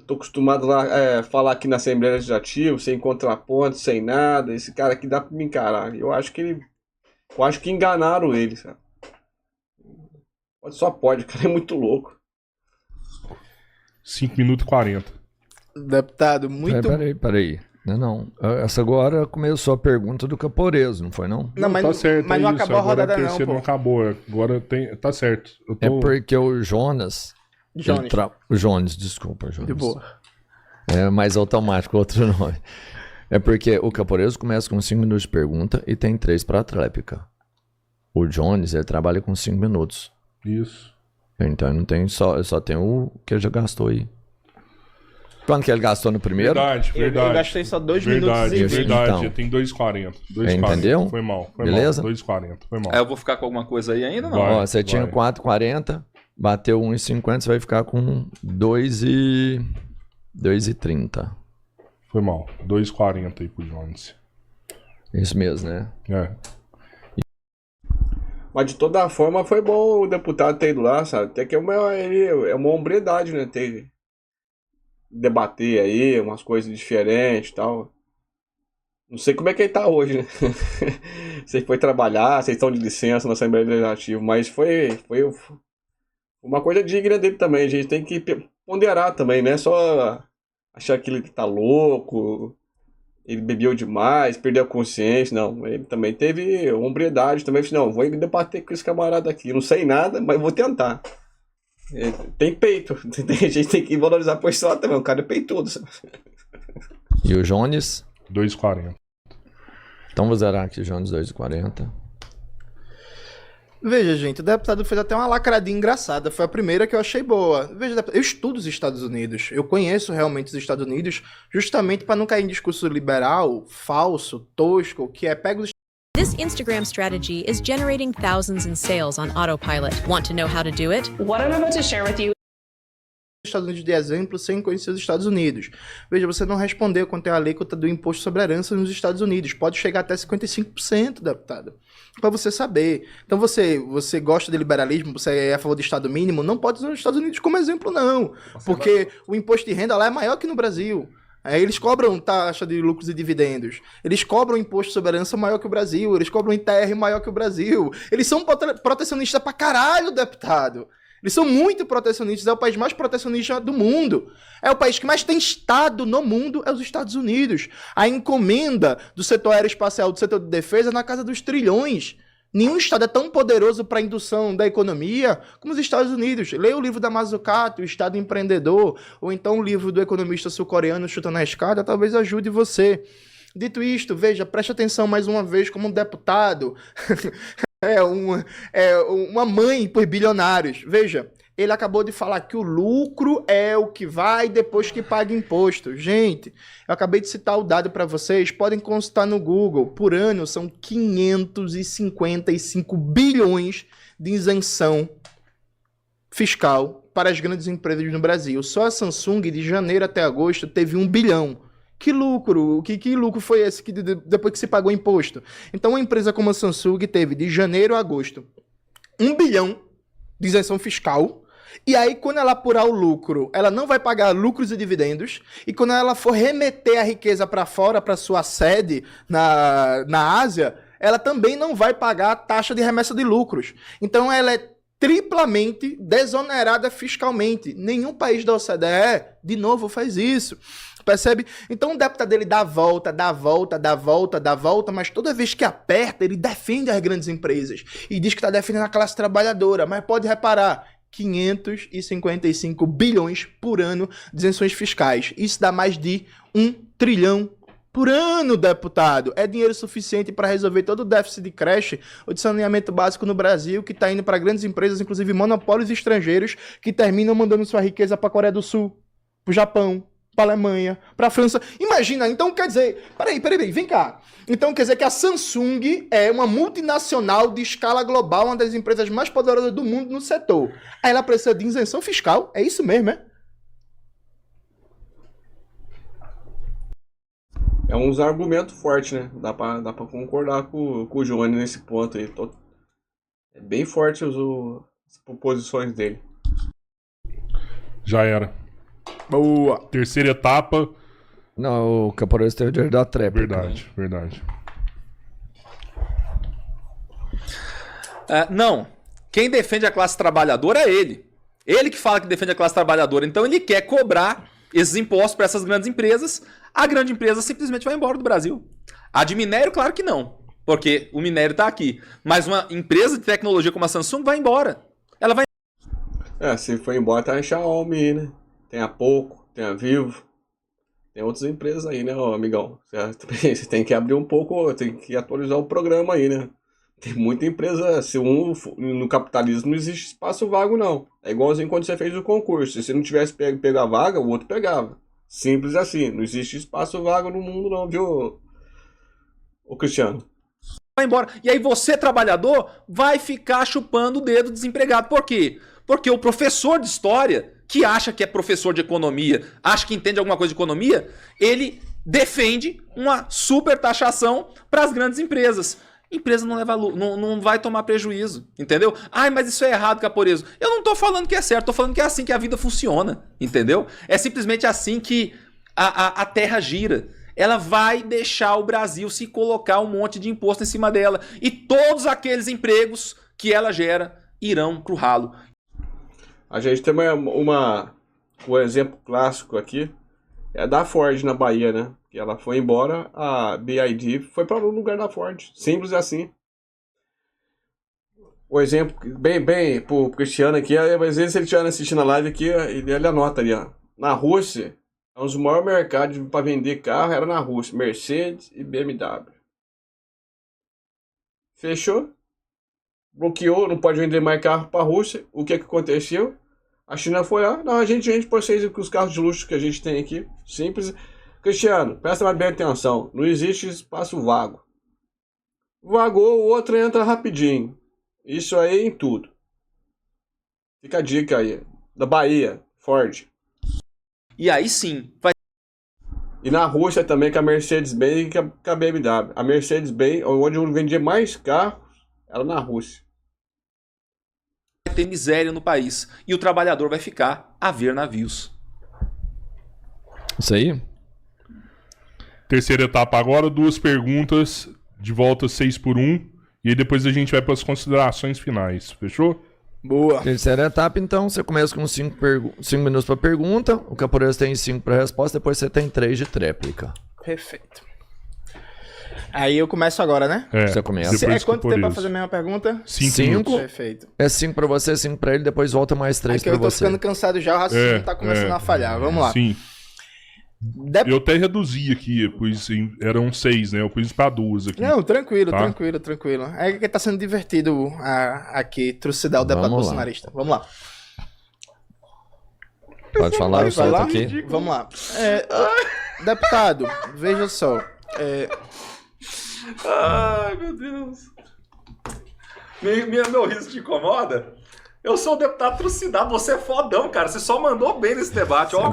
tô acostumado lá falar aqui na Assembleia Legislativa, sem contraponto, sem nada. Esse cara aqui dá pra me encarar. Eu acho que enganaram ele, sabe? Só pode, o cara é muito louco. 5 minutos e 40. Deputado, muito... Peraí. Não. Essa agora começou a pergunta do Caporez, não foi não? Não, mas tá certo, mas não isso. acabou a Agora rodada a terceira não, não pô. acabou. Agora tem... Tá certo. É porque o Jonas... Jones. O Jones, desculpa, Jones. De boa. É mais automático outro nome. É porque o Caporez começa com 5 minutos de pergunta e tem 3 para a tréplica. O Jones, ele trabalha com 5 minutos. Isso. Então não tem só tem o que ele já gastou aí. Quando que ele gastou no primeiro? Verdade. Eu gastei só 2 minutos e 20. Verdade, Então. tem 2,40. Entendeu? Foi mal. Beleza? 2,40. Foi mal. Eu vou ficar com alguma coisa aí ainda, não? Vai. Ó, você tinha 4,40, bateu 1,50, você vai ficar com 2,30. Foi mal. 2,40 aí pro Jones. Isso mesmo, né? É. Mas de toda forma foi bom o deputado ter ido lá, sabe? Até que é uma hombridade, né? Debater aí umas coisas diferentes e tal. Não sei como é que ele tá hoje, né? Você foi trabalhar, vocês estão de licença na Assembleia Legislativa, mas foi uma coisa digna dele também. A gente tem que ponderar também, não é só a achar que ele tá louco, ele bebeu demais, perdeu a consciência. Não, ele também teve hombridade, também disse, não, vou me debater com esse camarada aqui, não sei nada, mas vou tentar. Tem peito, a gente tem que valorizar a pessoa também, o cara é peitudo. E o Jones? 2,40. Então vou zerar aqui o Jones 2,40. Veja, gente, o deputado fez até uma lacradinha engraçada. Foi a primeira que eu achei boa. Veja, deputado, eu estudo os Estados Unidos. Eu conheço realmente os Estados Unidos, justamente para não cair em discurso liberal, falso, tosco, que é pega os This Instagram strategy is generating thousands in sales on autopilot. Want to know how to do it? What I'm about to share with you Estados Unidos de exemplo sem conhecer os Estados Unidos. Veja, você não respondeu quanto é a alíquota do imposto sobre herança nos Estados Unidos. Pode chegar até 55%, deputado. Para você saber. Então você gosta de liberalismo, você é a favor do Estado mínimo, não pode usar os Estados Unidos como exemplo, não. Porque o imposto de renda lá é maior que no Brasil. Eles cobram taxa de lucros e dividendos. Eles cobram imposto sobre herança maior que o Brasil. Eles cobram ITR maior que o Brasil. Eles são protecionistas pra caralho, deputado. Eles são muito protecionistas, é o país mais protecionista do mundo. É o país que mais tem Estado no mundo, é os Estados Unidos. A encomenda do setor aeroespacial, do setor de defesa, é na casa dos trilhões. Nenhum Estado é tão poderoso para a indução da economia como os Estados Unidos. Leia o livro da Mazzucato, O Estado Empreendedor, ou então o livro do economista sul-coreano Chutando a Escada, talvez ajude você. Dito isto, veja, preste atenção mais uma vez como deputado... É uma mãe por bilionários. Veja, ele acabou de falar que o lucro é o que vai depois que paga imposto. Gente, eu acabei de citar o dado para vocês, podem consultar no Google. Por ano são 555 bilhões de isenção fiscal para as grandes empresas no Brasil. Só a Samsung, de janeiro até agosto, teve 1 bilhão. Que lucro? Que lucro foi esse que depois que se pagou imposto? Então, uma empresa como a Samsung teve de janeiro a agosto 1 bilhão de isenção fiscal. E aí, quando ela apurar o lucro, ela não vai pagar lucros e dividendos. E quando ela for remeter a riqueza para fora, para sua sede na Ásia, ela também não vai pagar a taxa de remessa de lucros. Então, ela é triplamente desonerada fiscalmente. Nenhum país da OCDE, de novo, faz isso. Percebe? Então o deputado dele dá a volta, mas toda vez que aperta, ele defende as grandes empresas. E diz que está defendendo a classe trabalhadora. Mas pode reparar, 555 bilhões por ano de isenções fiscais. Isso dá mais de 1 trilhão por ano, deputado. É dinheiro suficiente para resolver todo o déficit de creche ou de saneamento básico no Brasil, que está indo para grandes empresas, inclusive monopólios estrangeiros, que terminam mandando sua riqueza para a Coreia do Sul, para o Japão, para a Alemanha, para a França. Imagina, então quer dizer... Peraí, vem cá. Então quer dizer que a Samsung é uma multinacional de escala global, uma das empresas mais poderosas do mundo no setor. Aí ela precisa de isenção fiscal? É isso mesmo, é? É uns argumentos fortes, né? Dá pra concordar com o Johnny nesse ponto aí. É bem forte as proposições dele. Já era. Boa. Terceira etapa. Não, o Caporese tem o direito da tréplica. Verdade. Não. Quem defende a classe trabalhadora é ele. Ele que fala que defende a classe trabalhadora. Então ele quer cobrar esses impostos para essas grandes empresas. A grande empresa simplesmente vai embora do Brasil. A de minério, claro que não. Porque o minério está aqui. Mas uma empresa de tecnologia como a Samsung vai embora. Ela vai... Se for embora, tá a Xiaomi, né? Tem a Poco, tem a Vivo. Tem outras empresas aí, né, amigão? Você tem que abrir um pouco, tem que atualizar o programa aí, né? Tem muita empresa, no capitalismo não existe espaço vago, não. É igualzinho quando você fez o concurso. Se você não tivesse pego a vaga, o outro pegava. Simples assim. Não existe espaço vago no mundo, não, viu, ô Cristiano? Vai embora. E aí você, trabalhador, vai ficar chupando o dedo desempregado. Por quê? Porque o professor de história, que acha que é professor de economia, acha que entende alguma coisa de economia, ele defende uma super taxação para as grandes empresas. Empresa não vai tomar prejuízo, entendeu? Ai, mas isso é errado, Caporeso. Eu não tô falando que é certo, tô falando que é assim que a vida funciona, entendeu? É simplesmente assim que a terra gira. Ela vai deixar o Brasil se colocar um monte de imposto em cima dela. E todos aqueles empregos que ela gera irão pro ralo. A gente tem um exemplo clássico aqui, é da Ford na Bahia, né? Que ela foi embora, a BYD foi para o lugar da Ford. Simples assim. O exemplo, bem, pro Cristiano aqui, às vezes se ele estiver assistindo a live aqui, ele anota ali, ó. Na Rússia, um dos maiores mercados para vender carro era na Rússia, Mercedes e BMW. Fechou? Bloqueou, não pode vender mais carro para a Rússia. O que aconteceu? A China foi lá, não, a gente vende para vocês com os carros de luxo que a gente tem aqui. Simples. Cristiano, presta mais bem atenção, não existe espaço vago. Vagou, o outro entra rapidinho. Isso aí em tudo. Fica a dica aí. Da Bahia, Ford. E aí sim, vai E na Rússia também com a Mercedes-Benz e com a BMW. A Mercedes-Benz, onde eu vendia mais carros, era na Rússia. ter miséria no país. E o trabalhador vai ficar a ver navios. Isso aí? Terceira etapa agora, 2 perguntas, de volta 6 por 1. E aí depois a gente vai para as considerações finais. Fechou? Boa. Terceira etapa, então, você começa com 5 minutos para pergunta, o Capoeira tem 5 para resposta, depois você tem 3 de tréplica. Perfeito. Aí eu começo agora, né? Você começa. depois É quanto tempo pra Capoeira. fazer a mesma pergunta? 5 Cinco. minutos. Perfeito. É 5 para você, 5 para ele, depois volta mais 3 Aqui para eu tô você. ficando cansado já, o raciocínio tá começando a falhar. Vamos lá. Sim. Eu até reduzi aqui, eram 6, né? Eu pus para 2 aqui. Não, tranquilo, Tá. tranquilo. É que tá sendo divertido aqui trucidar o debate Vamos lá. bolsonarista. Vamos lá. Pode falar, eu Vai solto lá? aqui. Vamos lá. Deputado, veja só. Ai, meu Deus. Meu riso te incomoda? Eu sou o deputado trucidado, você é fodão, cara. Você só mandou bem nesse debate, ó.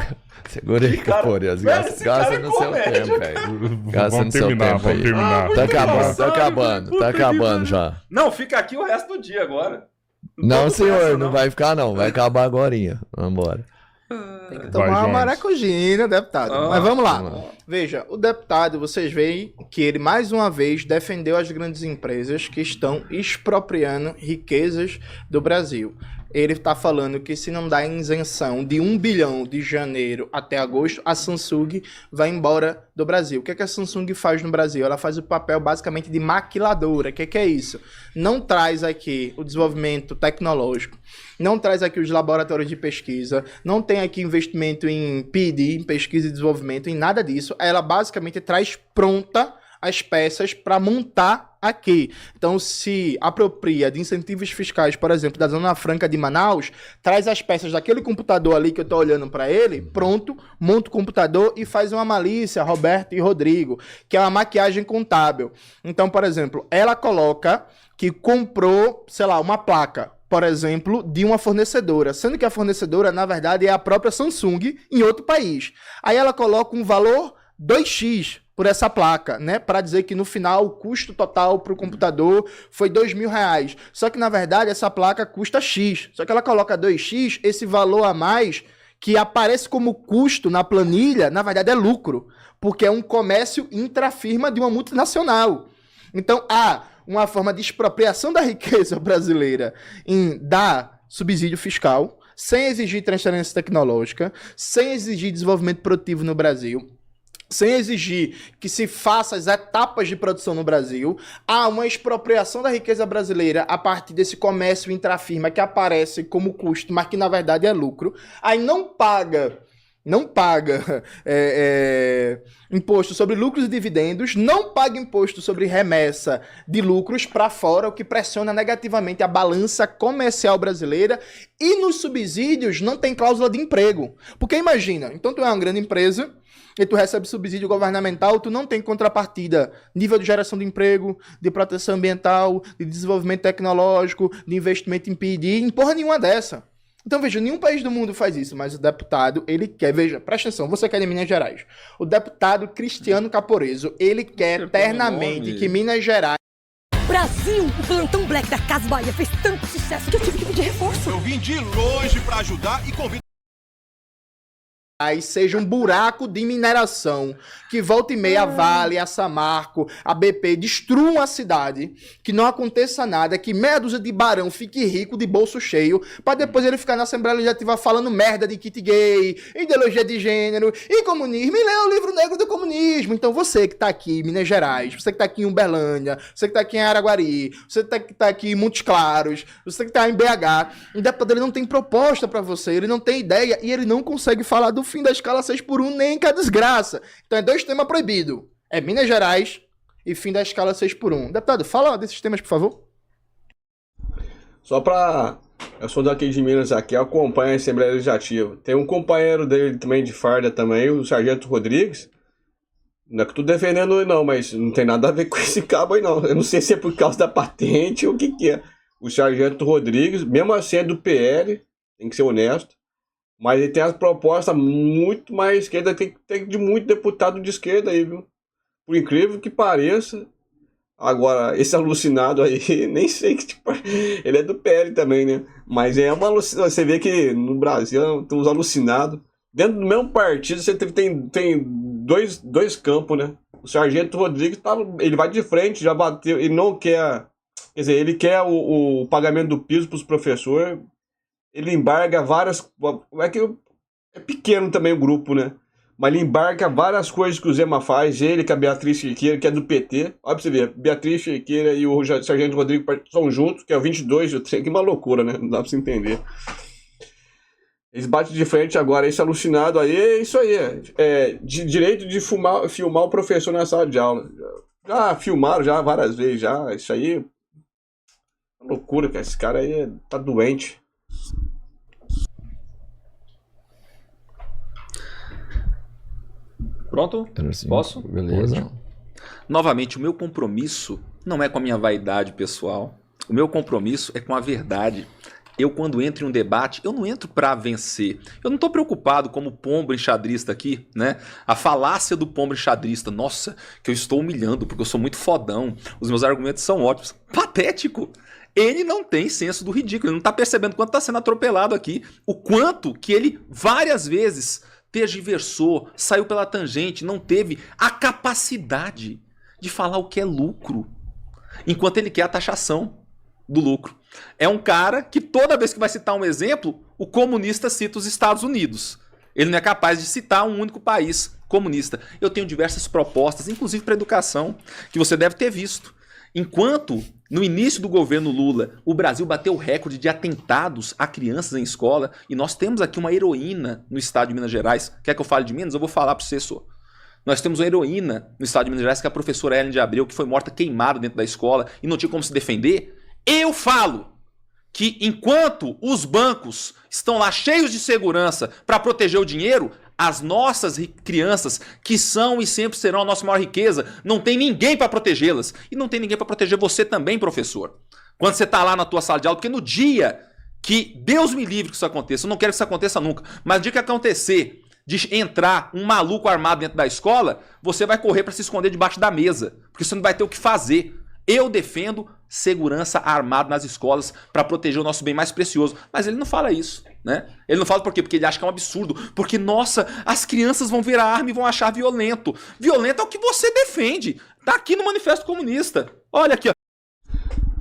Segura aí, Cara, Capoeira. velho, esse Gasta cara é no seu comédia, tempo, velho. Gasta Vamos no seu terminar, tempo vamos aí. terminar. Tá acabando, tá Puta acabando, que tá acabando pariu. já. Não, fica aqui o resto do dia agora. Não, tô senhor, pressa, não vai ficar não, vai acabar agorinha. Vambora. Tem que Vai, tomar uma Jones. maracujina, deputado. Ah, Mas vamos lá. vamos lá. Veja, o deputado, vocês veem que ele mais uma vez defendeu as grandes empresas que estão expropriando riquezas do Brasil. Ele está falando que se não dá isenção de 1 bilhão de janeiro até agosto, a Samsung vai embora do Brasil. O que a Samsung faz no Brasil? Ela faz o papel basicamente de maquiladora. O que é isso? Não traz aqui o desenvolvimento tecnológico, não traz aqui os laboratórios de pesquisa, não tem aqui investimento em P&D, em pesquisa e desenvolvimento, em nada disso. Ela basicamente traz pronta as peças para montar aqui. Então, se apropria de incentivos fiscais, por exemplo, da Zona Franca de Manaus, traz as peças daquele computador ali que eu tô olhando para ele, pronto, monta o computador e faz uma malícia, Roberto e Rodrigo, que é uma maquiagem contábil. Então, por exemplo, ela coloca que comprou, sei lá, uma placa, por exemplo, de uma fornecedora, sendo que a fornecedora, na verdade, é a própria Samsung em outro país. Aí ela coloca um valor 2x por essa placa, né? Para dizer que no final o custo total para o computador foi R$2.000. Só que na verdade essa placa custa X. Só que ela coloca 2x, esse valor a mais que aparece como custo na planilha, na verdade é lucro, porque é um comércio intrafirma de uma multinacional. Então há uma forma de expropriação da riqueza brasileira em dar subsídio fiscal, sem exigir transferência tecnológica, sem exigir desenvolvimento produtivo no Brasil, sem exigir que se faça as etapas de produção no Brasil. Há uma expropriação da riqueza brasileira a partir desse comércio intrafirma que aparece como custo, mas que na verdade é lucro. Aí não paga imposto sobre lucros e dividendos, não paga imposto sobre remessa de lucros para fora, o que pressiona negativamente a balança comercial brasileira, e nos subsídios não tem cláusula de emprego. Porque imagina, então tu é uma grande empresa e tu recebe subsídio governamental, tu não tem contrapartida, nível de geração de emprego, de proteção ambiental, de desenvolvimento tecnológico, de investimento em P&D, em porra nenhuma dessa. Então, veja, nenhum país do mundo faz isso, mas o deputado, ele quer, veja, presta atenção, você quer em Minas Gerais. O deputado Cristiano Caporeso, ele quer eternamente que Minas Gerais... Brasil, o plantão Black da Casa Bahia fez tanto sucesso que eu tive que pedir reforço. Eu vim de longe pra ajudar e convido seja um buraco de mineração, que volta e meia a Vale, a Samarco, a BP destruam a cidade, que não aconteça nada, que meia dúzia de barão fique rico de bolso cheio, pra depois ele ficar na Assembleia Legislativa falando merda de kit gay, ideologia de gênero e comunismo, e lê o livro negro do comunismo. Então você que tá aqui em Minas Gerais, você que tá aqui em Uberlândia, você que tá aqui em Araguari, você que tá aqui em Montes Claros, você que tá em BH, o deputado ele não tem proposta pra você, ele não tem ideia e ele não consegue falar do fim da escala 6x1 nem que a desgraça. Então é 2 temas proibidos. É Minas Gerais e fim da escala 6x1. Deputado, fala desses temas, por favor. Só pra... Eu sou daqui de Minas, aqui, eu acompanho a Assembleia Legislativa. Tem um companheiro dele também de farda também, o Sargento Rodrigues. Não é que eu tô defendendo ele não, mas não tem nada a ver com esse cabo aí não. Eu não sei se é por causa da patente ou o que é. O Sargento Rodrigues, mesmo assim é do PL, tem que ser honesto. Mas ele tem as propostas muito mais esquerda, tem de muito deputado de esquerda aí, viu? Por incrível que pareça. Agora, esse alucinado aí, nem sei que tipo. Ele é do PL também, né? Mas é uma alucinação. Você vê que no Brasil tem uns alucinados. Dentro do mesmo partido, você tem dois campos, né? O Sargento Rodrigues, ele vai de frente, já bateu. Ele não quer. Quer dizer, ele quer o pagamento do piso para os professores. Ele embarga várias... É que é pequeno também o grupo, né? Mas ele embarca várias coisas que o Zema faz. Ele com a Beatriz Chiqueira, que é do PT. Olha pra você ver. Beatriz Chiqueira e o Sargento Rodrigo são juntos, que é o 22 e o 30. Que uma loucura, né? Não dá pra você entender. Eles batem de frente agora. Esse alucinado aí, é isso aí. Direito de filmar o professor na sala de aula. Já filmaram já várias vezes. Já. Isso aí é uma loucura, cara. Esse cara aí tá doente. Pronto? Posso? Beleza. Novamente, o meu compromisso não é com a minha vaidade pessoal. O meu compromisso é com a verdade. Eu, quando entro em um debate, eu não entro para vencer. Eu não estou preocupado como pombo enxadrista aqui, né? A falácia do pombo enxadrista. Nossa, que eu estou humilhando porque eu sou muito fodão. Os meus argumentos são ótimos. Patético! Ele não tem senso do ridículo. Ele não está percebendo quanto está sendo atropelado aqui. O quanto que ele várias vezes tergiversou, saiu pela tangente, não teve a capacidade de falar o que é lucro. Enquanto ele quer a taxação do lucro. É um cara que toda vez que vai citar um exemplo, o comunista cita os Estados Unidos. Ele não é capaz de citar um único país comunista. Eu tenho diversas propostas, inclusive para educação, que você deve ter visto. Enquanto, no início do governo Lula, o Brasil bateu o recorde de atentados a crianças em escola, e nós temos aqui uma heroína no estado de Minas Gerais. Quer que eu fale de Minas? Eu vou falar para você, só. Nós temos uma heroína no estado de Minas Gerais, que é a professora Ellen de Abreu, que foi morta queimada dentro da escola e não tinha como se defender. Eu falo que enquanto os bancos estão lá cheios de segurança para proteger o dinheiro, as nossas crianças, que são e sempre serão a nossa maior riqueza, não tem ninguém para protegê-las. E não tem ninguém para proteger você também, professor. Quando você está lá na tua sala de aula, porque no dia que, Deus me livre que isso aconteça, eu não quero que isso aconteça nunca, mas no dia que acontecer de entrar um maluco armado dentro da escola, você vai correr para se esconder debaixo da mesa, porque você não vai ter o que fazer. Eu defendo segurança armada nas escolas para proteger o nosso bem mais precioso. Mas ele não fala isso, né? Ele não fala por quê? Porque ele acha que é um absurdo. Porque, nossa, as crianças vão ver a arma e vão achar violento. Violento é o que você defende. Tá aqui no Manifesto Comunista. Olha aqui, ó.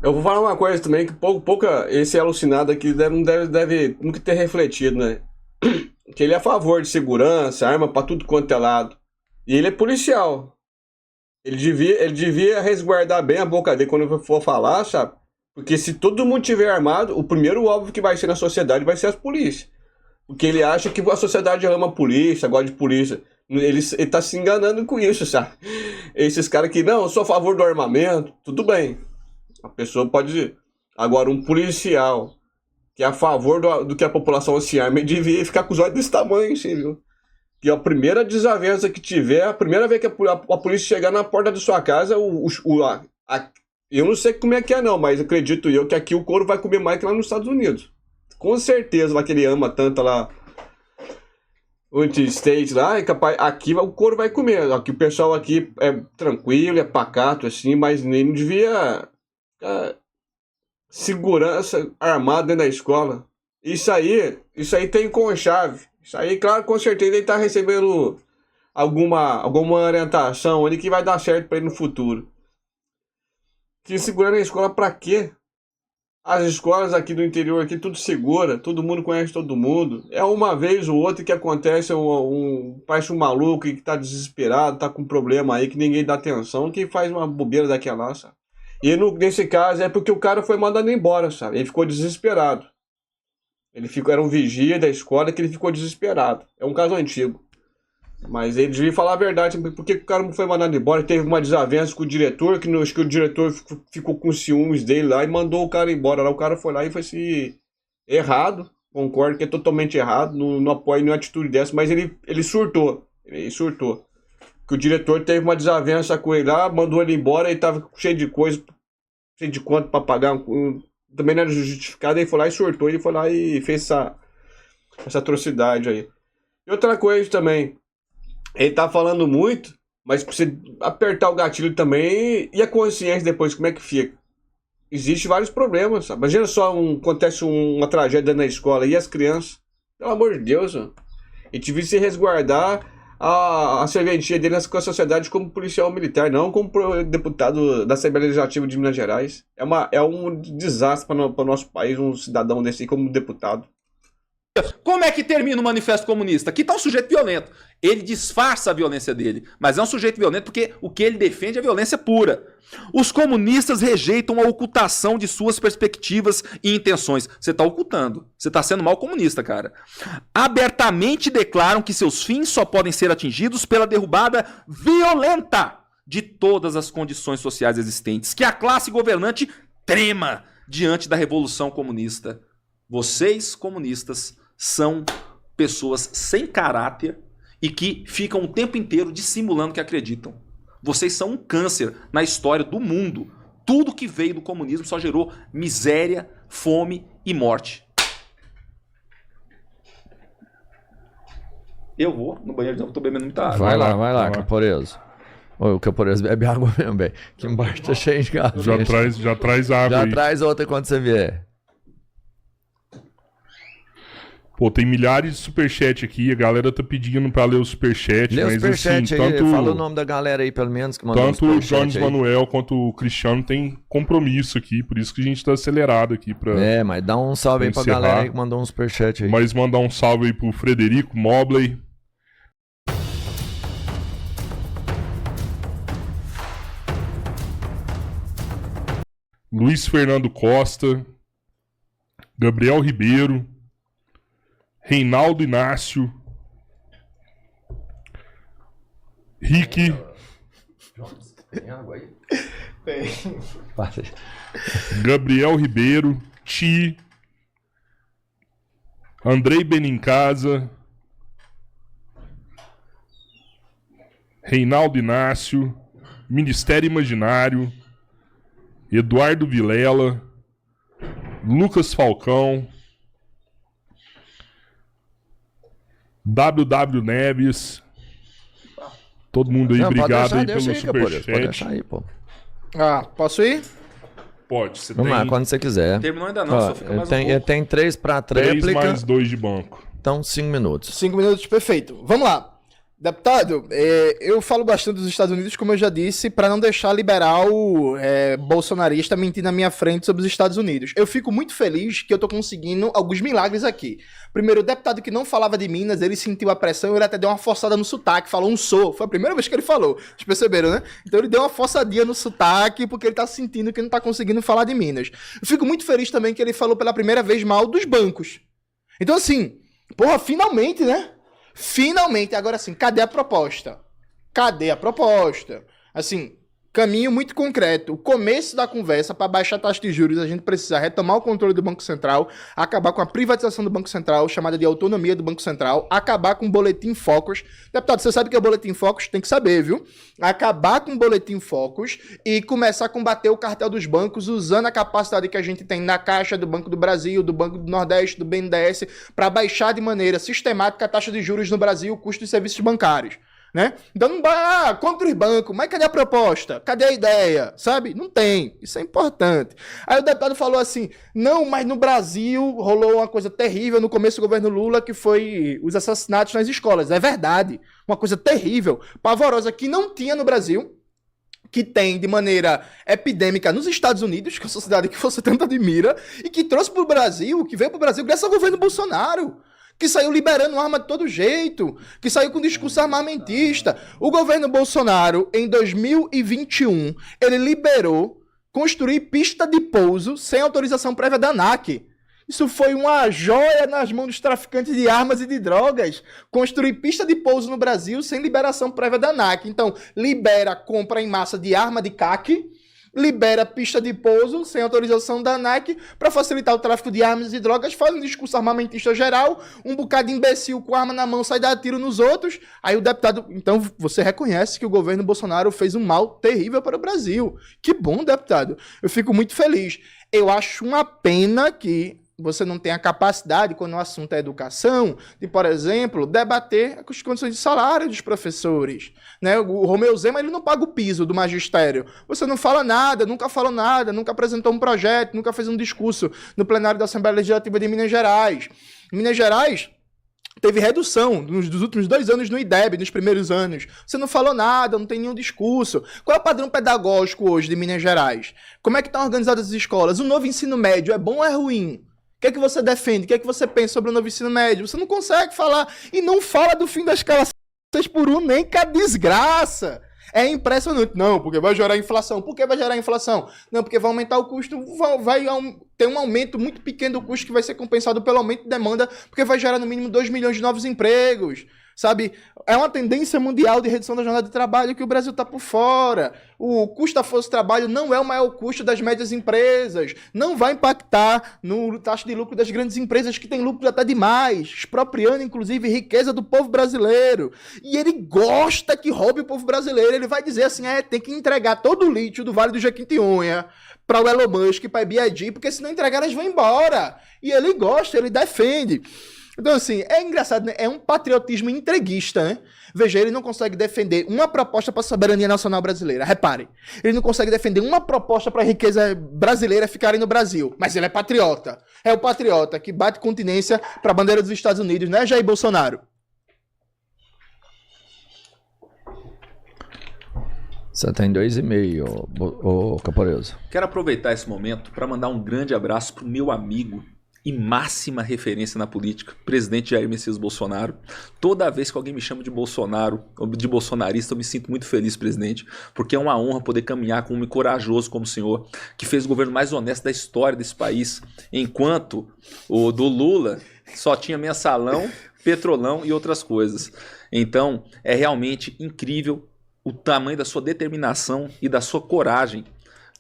Eu vou falar uma coisa também, que pouca esse alucinado aqui deve nunca ter refletido, né? Que ele é a favor de segurança, arma pra tudo quanto é lado. E ele é policial. Ele devia resguardar bem a boca dele quando for falar, sabe? Porque se todo mundo tiver armado, o primeiro alvo que vai ser na sociedade vai ser as polícias. Porque ele acha que a sociedade ama a polícia, gosta de polícia. Ele tá se enganando com isso, sabe? Esses caras que, não, eu sou a favor do armamento, tudo bem. A pessoa pode... Agora, um policial que é a favor do que a população se arma, ele devia ficar com os olhos desse tamanho, assim, viu? Que a primeira desavença que tiver, a primeira vez que a polícia chegar na porta da sua casa, eu não sei como é que é não, mas acredito eu que aqui o couro vai comer mais que lá nos Estados Unidos. Com certeza, lá que ele ama tanto lá, o anti-state lá, é capaz, aqui o couro vai comer. Aqui o pessoal aqui é tranquilo, é pacato assim, mas nem devia segurança armada dentro da escola. Isso aí tem com chave. Isso aí, claro, com certeza ele tá recebendo alguma orientação ali que vai dar certo pra ele no futuro. Que segurando a escola pra quê? As escolas aqui do interior, aqui, tudo segura, todo mundo conhece todo mundo. É uma vez ou outra que acontece parece um maluco que tá desesperado, tá com problema aí, que ninguém dá atenção, que faz uma bobeira daquela, sabe? E nesse caso é porque o cara foi mandado embora, sabe? Ele ficou desesperado. Era um vigia da escola que ele ficou desesperado. É um caso antigo. Mas ele devia falar a verdade, porque o cara não foi mandado embora, teve uma desavença com o diretor, acho que o diretor ficou com ciúmes dele lá e mandou o cara embora. Lá o cara foi lá e foi errado, concordo que é totalmente errado, não apoio nenhuma atitude dessa, mas ele surtou, que o diretor teve uma desavença com ele lá, mandou ele embora, ele tava cheio de coisa, cheio de conta pra pagar, também não era justificado, ele foi lá e surtou, ele foi lá e fez essa atrocidade aí. E outra coisa também, ele tá falando muito, mas pra você apertar o gatilho também, e a consciência depois, como é que fica? Existem vários problemas, sabe? Imagina só, acontece uma tragédia na escola, e as crianças? Pelo amor de Deus, mano. E devia se resguardar a serventia dele com a sociedade como policial militar, não como deputado da Assembleia Legislativa de Minas Gerais. É um desastre para o nosso país, um cidadão desse aí como deputado. Como é que termina o Manifesto Comunista? Aqui tá um sujeito violento. Ele disfarça a violência dele, mas é um sujeito violento porque o que ele defende é violência pura. Os comunistas rejeitam a ocultação de suas perspectivas e intenções. Você tá ocultando. Você tá sendo mal comunista, cara. Abertamente declaram que seus fins só podem ser atingidos pela derrubada violenta de todas as condições sociais existentes. Que a classe governante trema diante da revolução comunista. Vocês, comunistas, são pessoas sem caráter e que ficam o tempo inteiro dissimulando que acreditam. Vocês são um câncer na história do mundo. Tudo que veio do comunismo só gerou miséria, fome e morte. Eu vou no banheiro, eu tô bebendo muita água. Vai lá, Caporeso. O Caporeso bebe água mesmo, velho. Aqui embaixo tá cheio de garrafa. Já traz água aí. Já traz outra quando você vier. Pô, tem milhares de superchat aqui, a galera tá pedindo pra ler o superchat, Lê mas o superchat assim, aí, fala o nome da galera aí, pelo menos, que mandou tanto o Jones Manuel quanto o Cristiano tem compromisso aqui, por isso que a gente tá acelerado aqui pra... mas dá um salve aí pra galera aí que mandou um superchat aí. Mas mandar um salve aí pro Frederico Mobley. Luiz Fernando Costa, Gabriel Ribeiro, Reinaldo Inácio, Rick, Tem água aí? Tem. Gabriel Ribeiro, Ti, Andrei Benincasa, Reinaldo Inácio, Ministério Imaginário, Eduardo Vilela, Lucas Falcão, WW Neves, todo mundo aí, obrigado aí pelo superchat. Pode deixar aí, pô. Posso ir? Pode, você Vamos tem lá, quando você quiser. Terminou ainda não, Ó, só fica mais um pouco. tem 3 pra 3 tréplica, mais 2 de banco. então 5 minutos. 5 minutos, perfeito. Vamos lá. Deputado, eu falo bastante dos Estados Unidos, como eu já disse, para não deixar liberal bolsonarista mentir na minha frente sobre os Estados Unidos. Eu fico muito feliz que eu tô conseguindo alguns milagres aqui. Primeiro, o deputado que não falava de Minas, ele sentiu a pressão, ele até deu uma forçada no sotaque, falou um sou. Foi a primeira vez que ele falou. Vocês perceberam, né? Então ele deu uma forçadinha no sotaque, porque ele tá sentindo que não tá conseguindo falar de Minas. Eu fico muito feliz também que ele falou pela primeira vez mal dos bancos. Então assim, porra, finalmente, né? Finalmente, agora sim, cadê a proposta? Cadê a proposta? Assim, caminho muito concreto. O começo da conversa, para baixar a taxa de juros, a gente precisa retomar o controle do Banco Central, acabar com a privatização do Banco Central, chamada de autonomia do Banco Central, acabar com o Boletim Focus. Deputado, você sabe o que é o Boletim Focus? Tem que saber, viu? Acabar com o Boletim Focus e começar a combater o cartel dos bancos usando a capacidade que a gente tem na Caixa, do Banco do Brasil, do Banco do Nordeste, do BNDES, para baixar de maneira sistemática a taxa de juros no Brasil, o custo dos serviços bancários. né? Então não vai, contra os bancos, mas cadê a proposta? Cadê a ideia? Sabe? Não tem. Isso é importante. Aí o deputado falou assim, não, mas no Brasil rolou uma coisa terrível no começo do governo Lula, que foi os assassinatos nas escolas. É verdade. Uma coisa terrível, pavorosa, que não tinha no Brasil, que tem de maneira epidêmica nos Estados Unidos, que é uma sociedade que você tanto admira, e que trouxe para o Brasil, que veio para o Brasil graças ao governo Bolsonaro, que saiu liberando arma de todo jeito, que saiu com discurso armamentista. O governo Bolsonaro, em 2021, ele liberou construir pista de pouso sem autorização prévia da ANAC. Isso foi uma joia nas mãos dos traficantes de armas e de drogas. Construir pista de pouso no Brasil sem liberação prévia da ANAC. Então, libera compra em massa de arma de CAC, libera pista de pouso sem autorização da ANAC para facilitar o tráfico de armas e drogas, faz um discurso armamentista geral, um bocado de imbecil com arma na mão sai dar tiro nos outros. Aí o deputado... Então, você reconhece que o governo Bolsonaro fez um mal terrível para o Brasil. Que bom, deputado. Eu fico muito feliz. Eu acho uma pena que você não tem a capacidade, quando o assunto é educação, de, por exemplo, debater as condições de salário dos professores. Né? O Romeu Zema, ele não paga o piso do magistério. Você não fala nada, nunca falou nada, nunca apresentou um projeto, nunca fez um discurso no plenário da Assembleia Legislativa de Minas Gerais. Minas Gerais teve redução dos últimos 2 anos no IDEB, nos primeiros anos. Você não falou nada, não tem nenhum discurso. Qual é o padrão pedagógico hoje de Minas Gerais? Como é que estão organizadas as escolas? O novo ensino médio é bom ou é ruim? O que é que você defende? O que é que você pensa sobre o novo ensino médio? Você não consegue falar. E não fala do fim da escala 6x1, nem que a desgraça. É impressionante. Não, porque vai gerar inflação. Por que vai gerar inflação? Não, porque vai aumentar o custo, vai ter um aumento muito pequeno do custo que vai ser compensado pelo aumento de demanda, porque vai gerar no mínimo 2 milhões de novos empregos. Sabe? É uma tendência mundial de redução da jornada de trabalho que o Brasil está por fora. O custo da força de trabalho não é o maior custo das médias empresas. Não vai impactar no taxa de lucro das grandes empresas que têm lucro até demais, expropriando, inclusive, riqueza do povo brasileiro. E ele gosta que roube o povo brasileiro. Ele vai dizer assim, tem que entregar todo o lítio do Vale do Jequitinhonha para o Elon Musk, para a BYD, porque se não entregar, elas vão embora. E ele gosta, ele defende. Então, assim, é engraçado, né? É um patriotismo entreguista, né? Veja, ele não consegue defender uma proposta para a soberania nacional brasileira. Repare, ele não consegue defender uma proposta para a riqueza brasileira ficarem no Brasil. Mas ele é patriota. É o patriota que bate continência para a bandeira dos Estados Unidos, né, Jair Bolsonaro? Você tem 2,5, ô Caporeso. Quero aproveitar esse momento para mandar um grande abraço pro meu amigo e máxima referência na política, presidente Jair Messias Bolsonaro. Toda vez que alguém me chama de Bolsonaro, ou de bolsonarista, eu me sinto muito feliz, presidente, porque é uma honra poder caminhar com um homem corajoso como o senhor, que fez o governo mais honesto da história desse país, enquanto o do Lula só tinha mensalão, petrolão e outras coisas. Então, é realmente incrível o tamanho da sua determinação e da sua coragem,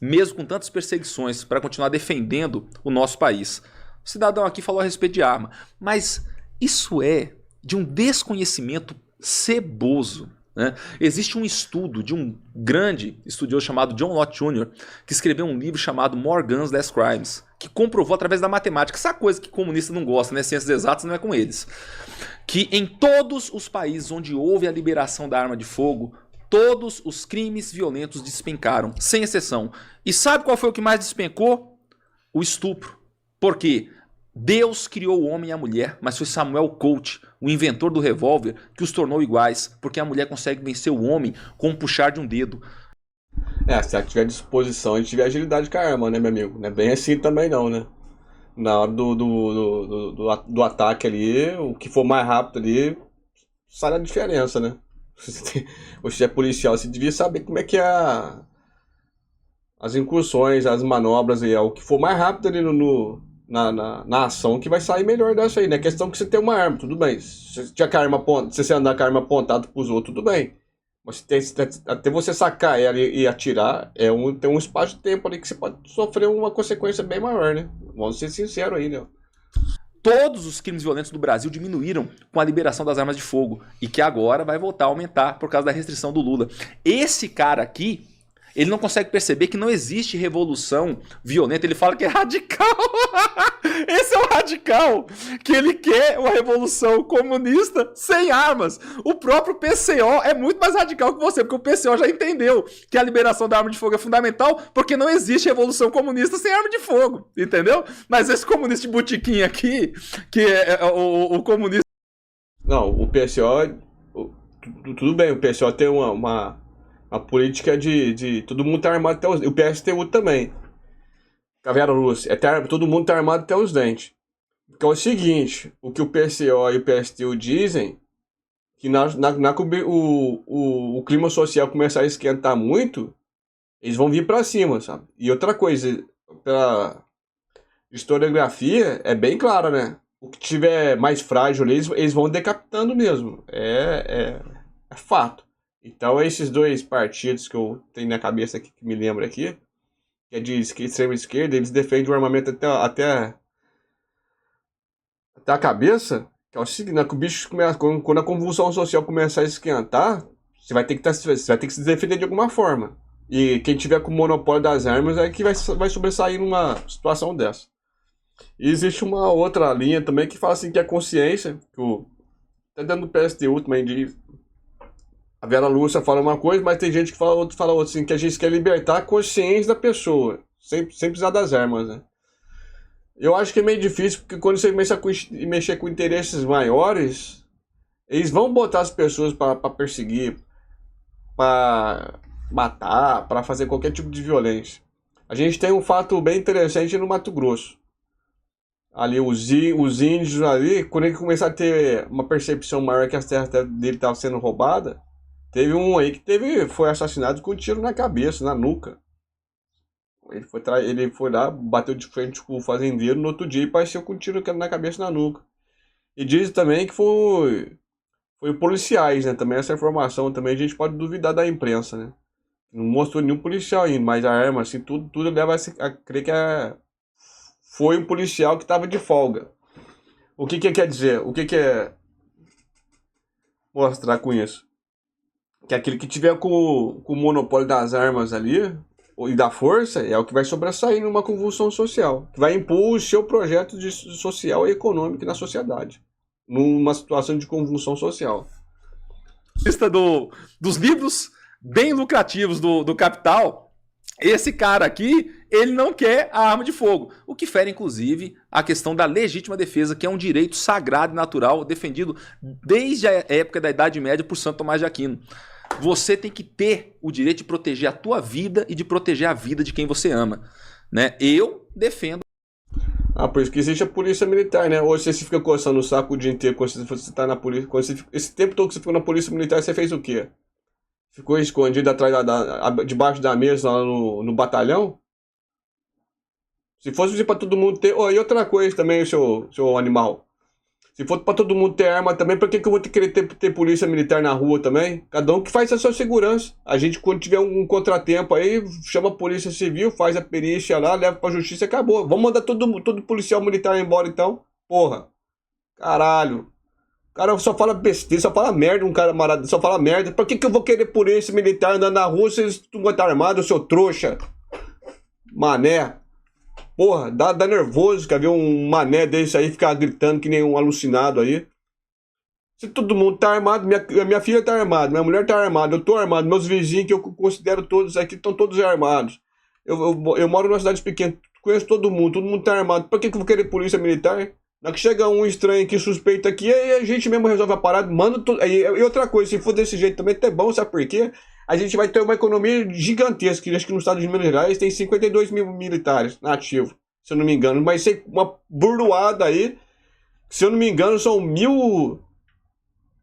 mesmo com tantas perseguições, para continuar defendendo o nosso país. O cidadão aqui falou a respeito de arma, mas isso é de um desconhecimento ceboso. Né? Existe um estudo de um grande estudioso chamado John Lott Jr., que escreveu um livro chamado More Guns, Less Crimes, que comprovou através da matemática, essa coisa que comunista não gosta, né? Ciências exatas não é com eles, que em todos os países onde houve a liberação da arma de fogo, todos os crimes violentos despencaram, sem exceção. E sabe qual foi o que mais despencou? O estupro. Por quê? Deus criou o homem e a mulher, mas foi Samuel Colt, o inventor do revólver, que os tornou iguais, porque a mulher consegue vencer o homem com um puxar de um dedo. Se ela tiver disposição e tiver agilidade com a arma, né, meu amigo? Não é bem assim também não, né? Na hora do ataque ali, o que for mais rápido ali, sai a diferença, né? Você é policial, você devia saber como é que é as incursões, as manobras aí, o que for mais rápido ali na ação que vai sair melhor dessa aí, né? A questão é que você tem uma arma, tudo bem. Se você andar com a arma apontada pros outros, tudo bem. Mas até você sacar ela e atirar, tem um espaço de tempo ali que você pode sofrer uma consequência bem maior, né? Vamos ser sinceros aí, né? Todos os crimes violentos do Brasil diminuíram com a liberação das armas de fogo e que agora vai voltar a aumentar por causa da restrição do Lula. Esse cara aqui, Ele não consegue perceber que não existe revolução violenta. Ele fala que é radical. Esse é o radical, que ele quer uma revolução comunista sem armas. O próprio PCO é muito mais radical que você, porque o PCO já entendeu que a liberação da arma de fogo é fundamental, porque não existe revolução comunista sem arma de fogo, entendeu? Mas esse comunista de botiquim aqui, que é o comunista... Não, o PCO... Tudo bem, o PCO tem uma política de todo mundo tá armado até os... O PSTU também. Caveira Lúcia, todo mundo tá armado até os dentes. Porque é o seguinte, o que o PCO e o PSTU dizem, que o clima social começar a esquentar muito, eles vão vir pra cima, sabe? E outra coisa, pela historiografia, é bem clara, né? O que tiver mais frágil, eles vão decapitando mesmo. É fato. Então, esses dois partidos que eu tenho na cabeça aqui, que me lembro aqui, que é de extrema esquerda, eles defendem o armamento até a cabeça, que é o seguinte, né, que o bicho começa, quando a convulsão social começar a esquentar, você vai ter que se defender de alguma forma. E quem tiver com o monopólio das armas é que vai sobressair numa situação dessa. E existe uma outra linha também que fala assim que a consciência, que até dentro do PSTU também diz, a Vera Lúcia fala uma coisa, mas tem gente que fala outra, assim, que a gente quer libertar a consciência da pessoa, sem precisar das armas, né? Eu acho que é meio difícil, porque quando você começa a mexer com interesses maiores, eles vão botar as pessoas para perseguir, para matar, para fazer qualquer tipo de violência. A gente tem um fato bem interessante no Mato Grosso. Ali, os índios ali, quando ele começar a ter uma percepção maior que as terras dele estavam sendo roubadas, teve um aí que foi assassinado com um tiro na cabeça, na nuca. Ele foi lá, bateu de frente com o fazendeiro, no outro dia e apareceu com um tiro na cabeça, na nuca. E diz também que foi policiais, né? Também essa informação também a gente pode duvidar da imprensa, né? Não mostrou nenhum policial ainda, mas a arma, assim, tudo leva a crer que foi um policial que estava de folga. O que quer dizer? O que é mostrar com isso? Que aquele que tiver com o monopólio das armas ali, e da força, é o que vai sobressair numa convulsão social. Que vai impor o seu projeto social e econômico na sociedade. Numa situação de convulsão social. Lista dos livros bem lucrativos do Capital, esse cara aqui, ele não quer a arma de fogo. O que fere, inclusive, a questão da legítima defesa, que é um direito sagrado e natural, defendido desde a época da Idade Média por Santo Tomás de Aquino. Você tem que ter o direito de proteger a tua vida e de proteger a vida de quem você ama, né? Eu defendo. Por isso que existe a polícia militar, né? Hoje você fica coçando o saco o dia inteiro quando você tá na polícia. Esse tempo todo que você ficou na polícia militar, você fez o quê? Ficou escondido atrás debaixo da mesa lá no batalhão? Se fosse para todo mundo ter... E outra coisa também, seu animal. Se for para todo mundo ter arma também, por que eu vou querer ter polícia militar na rua também? Cada um que faz a sua segurança. A gente, quando tiver um contratempo aí, chama a polícia civil, faz a perícia lá, leva pra justiça e acabou. Vamos mandar todo policial militar embora então? Porra. Caralho. O cara só fala besteira, só fala merda, um cara camarada, só fala merda. Por que eu vou querer polícia militar andando na rua se eles não estão armados, seu trouxa? Mané. Porra, dá nervoso, quer ver um mané desse aí ficar gritando que nem um alucinado aí. Se todo mundo tá armado, minha filha tá armada, minha mulher tá armada, eu tô armado, meus vizinhos que eu considero todos aqui estão todos armados. Eu moro numa cidade pequena, conheço todo mundo tá armado. Por que eu vou querer polícia militar? Na que chega um estranho aqui, suspeito aqui, aí a gente mesmo resolve a parada, manda tudo. E outra coisa, se for desse jeito também, até bom, sabe por quê? A gente vai ter uma economia gigantesca, acho que no estado de Minas Gerais tem 52 mil militares nativos, se eu não me engano. Mas tem uma burdoada aí, se eu não me engano, são 1.000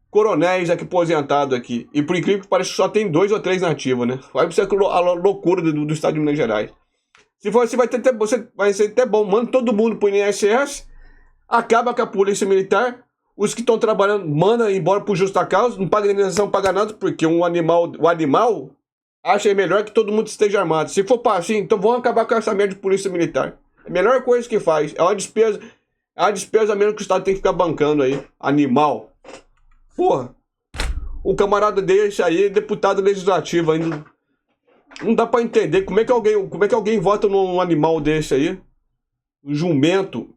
coronéis aqui aposentados aqui. E por incrível que pareça, só tem 2 ou 3 nativos, né? Vai ser a loucura do estado de Minas Gerais. Se for assim, vai ser até bom, manda todo mundo pro INSS, acaba com a polícia militar. Os que estão trabalhando, manda embora por justa causa, não paga indenização, não paga nada, porque o animal acha melhor que todo mundo esteja armado. Se for para assim, então vamos acabar com essa merda de polícia militar. É a melhor coisa que faz. É uma despesa mesmo que o Estado tem que ficar bancando aí. Animal. Porra. O camarada desse aí, deputado legislativo ainda. Não dá pra entender como é que alguém vota num animal desse aí. Jumento.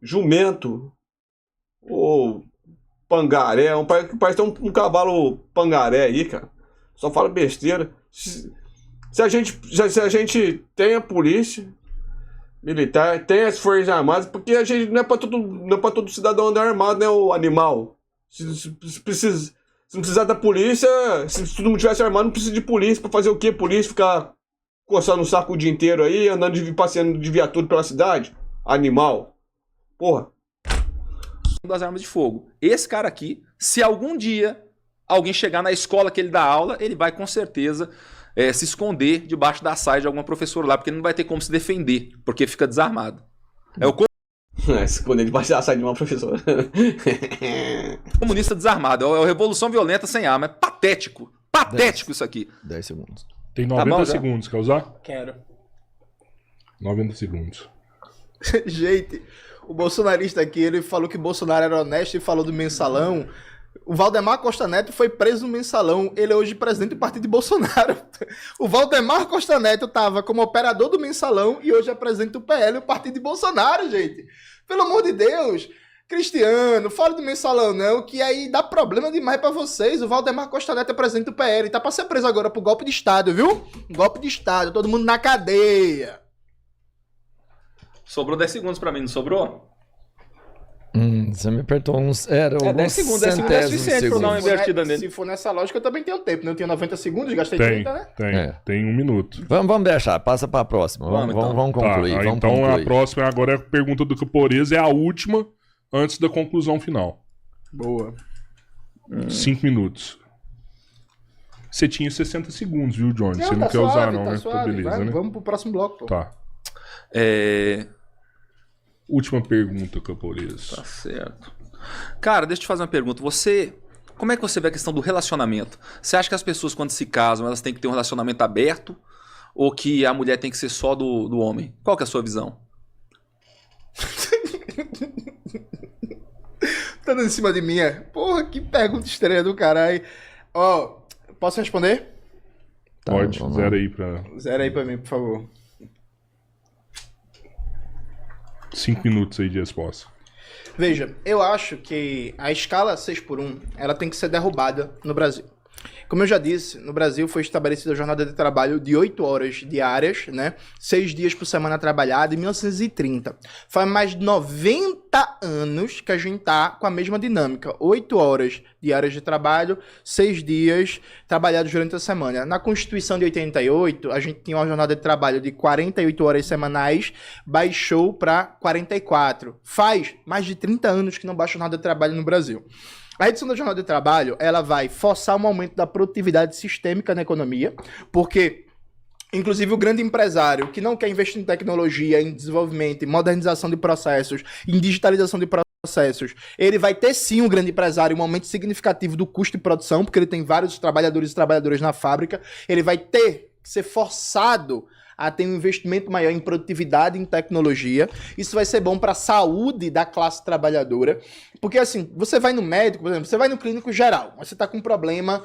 Ou pangaré. Parece um cavalo pangaré aí, cara. Só fala besteira. Se a gente tem a polícia militar, tem as forças armadas, porque a gente não é pra todo cidadão andar armado, né, o animal. Se precisar da polícia, se todo mundo tivesse armado, não precisa de polícia pra fazer o quê? Polícia ficar coçando o saco o dia inteiro aí, passeando de viatura pela cidade? Animal. Porra. Das armas de fogo. Esse cara aqui, se algum dia alguém chegar na escola que ele dá aula, ele vai com certeza se esconder debaixo da saia de alguma professora lá, porque ele não vai ter como se defender, porque fica desarmado. É o esconder debaixo da saia de uma professora. comunista desarmado, é a revolução violenta sem arma. É patético. Patético isso aqui. 10 segundos. Tem 90 bom, segundos, quer usar? Quero. 90 segundos. Gente, o bolsonarista aqui, ele falou que Bolsonaro era honesto e falou do mensalão. O Valdemar Costa Neto foi preso no mensalão. Ele é hoje presidente do partido de Bolsonaro. O Valdemar Costa Neto estava como operador do mensalão e hoje é presidente do PL, o partido de Bolsonaro, gente. Pelo amor de Deus. Cristiano, fale do mensalão não, que aí dá problema demais pra vocês. O Valdemar Costa Neto é presidente do PL. Tá pra ser preso agora por golpe de Estado, viu? Golpe de Estado. Todo mundo na cadeia. Sobrou 10 segundos pra mim, não sobrou? Você me apertou uns. Era 10 segundos é suficiente pra dar uma invertida nele. Se for nessa lógica, eu também tenho tempo. Não tenho 90 segundos, gastei Tem, 30, né? tem 1 minuto. Vamos deixar, passa pra próxima. Vamos concluir. Tá, vamos então concluir. a próxima agora é a pergunta do Caporeza, é a última antes da conclusão final. Boa. 5 minutos. Você tinha 60 segundos, viu, Johnny? Você não tá quer usar, suave, não, tá né? suave. Tá beleza, Vai, né? vamos pro próximo bloco, pô. Tá. Última pergunta, Caporeza. Tá certo. Cara, deixa eu te fazer uma pergunta. Como é que você vê a questão do relacionamento? Você acha que as pessoas, quando se casam, elas têm que ter um relacionamento aberto? Ou que a mulher tem que ser só do homem? Qual que é a sua visão? Tá dando em cima de mim, é? Porra, que pergunta estranha do caralho. Ó, posso responder? Tá, Pode, vamos zero lá. aí pra... Zero aí pra mim, por favor. 5 minutos aí de resposta. Veja, eu acho que a escala 6x1, ela tem que ser derrubada no Brasil. Como eu já disse, no Brasil foi estabelecida a jornada de trabalho de 8 horas diárias, né? 6 dias por semana trabalhada em 1930. Faz mais de 90 anos que a gente tá com a mesma dinâmica. 8 horas diárias de trabalho, 6 dias trabalhados durante a semana. Na Constituição de 88, a gente tinha uma jornada de trabalho de 48 horas semanais, baixou para 44. Faz mais de 30 anos que não baixa a jornada de trabalho no Brasil. A redução da jornada de trabalho, ela vai forçar um aumento da produtividade sistêmica na economia, porque, inclusive, o grande empresário que não quer investir em tecnologia, em desenvolvimento, em modernização de processos, em digitalização de processos, ele vai ter sim, um grande empresário, um aumento significativo do custo de produção, porque ele tem vários trabalhadores e trabalhadoras na fábrica, ele vai ter que ser forçado a ter um investimento maior em produtividade, em tecnologia. Isso vai ser bom para a saúde da classe trabalhadora. Porque, assim, você vai no médico, por exemplo, você vai no clínico geral, mas você está com um problema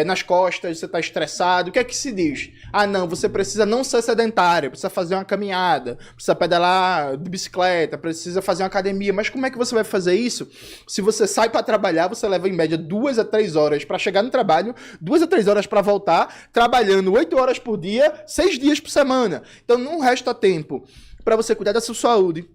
nas costas, você está estressado, o que é que se diz? Ah, não, você precisa não ser sedentário, precisa fazer uma caminhada, precisa pedalar de bicicleta, precisa fazer uma academia. Mas como é que você vai fazer isso? Se você sai para trabalhar, você leva em média 2 a 3 horas para chegar no trabalho, 2 a 3 horas para voltar, trabalhando 8 horas por dia, 6 dias por semana. Então não resta tempo para você cuidar da sua saúde,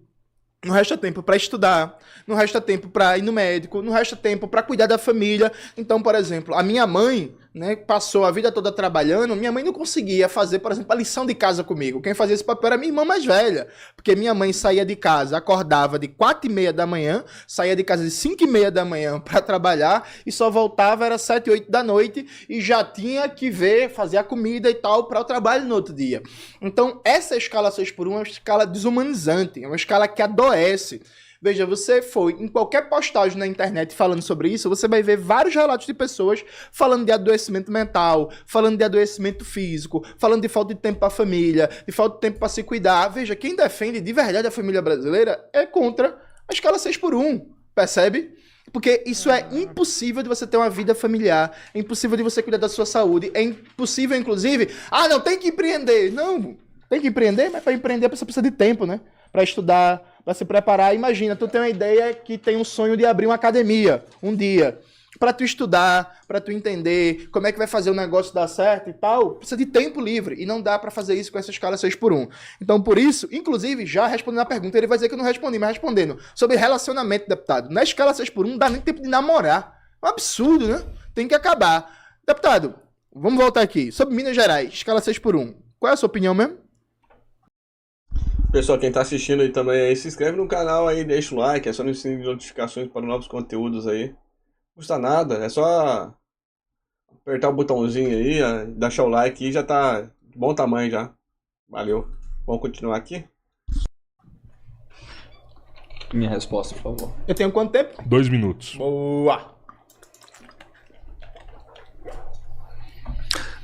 não resta tempo para estudar, não resta tempo para ir no médico, não resta tempo para cuidar da família. Então, por exemplo, a minha mãe, né, passou a vida toda trabalhando, minha mãe não conseguia fazer, por exemplo, a lição de casa comigo. Quem fazia esse papel era minha irmã mais velha, porque minha mãe saía de casa, acordava de 4h30 da manhã, saía de casa de 5h30 da manhã para trabalhar e só voltava era 7, 8 da noite e já tinha que fazer a comida e tal para o trabalho no outro dia. Então, essa escala 6x1 é uma escala desumanizante, é uma escala que adoece. Veja, você foi em qualquer postagem na internet falando sobre isso, você vai ver vários relatos de pessoas falando de adoecimento mental, falando de adoecimento físico, falando de falta de tempo para a família, de falta de tempo para se cuidar. Veja, quem defende de verdade a família brasileira é contra a escala 6x1, percebe? Porque isso é impossível de você ter uma vida familiar, é impossível de você cuidar da sua saúde, é impossível, inclusive, não, tem que empreender. Não, tem que empreender, mas para empreender você precisa de tempo, né? Para estudar, para se preparar. Imagina, tu tem uma ideia que tem um sonho de abrir uma academia um dia. Para tu estudar, para tu entender como é que vai fazer o negócio dar certo e tal, precisa de tempo livre. E não dá para fazer isso com essa escala 6x1. Então, por isso, inclusive, já respondendo a pergunta, ele vai dizer que eu não respondi, mas respondendo sobre relacionamento, deputado. Na escala 6x1 não dá nem tempo de namorar. É um absurdo, né? Tem que acabar. Deputado, vamos voltar aqui. Sobre Minas Gerais, escala 6x1. Qual é a sua opinião mesmo? Pessoal, quem tá assistindo aí também aí, se inscreve no canal aí, deixa o like, é só no sininho de notificações para novos conteúdos aí. Não custa nada, é só apertar o botãozinho aí, deixar o like e já tá de bom tamanho já. Valeu. Vamos continuar aqui? Minha resposta, por favor. Eu tenho quanto tempo? 2 minutos. Boa!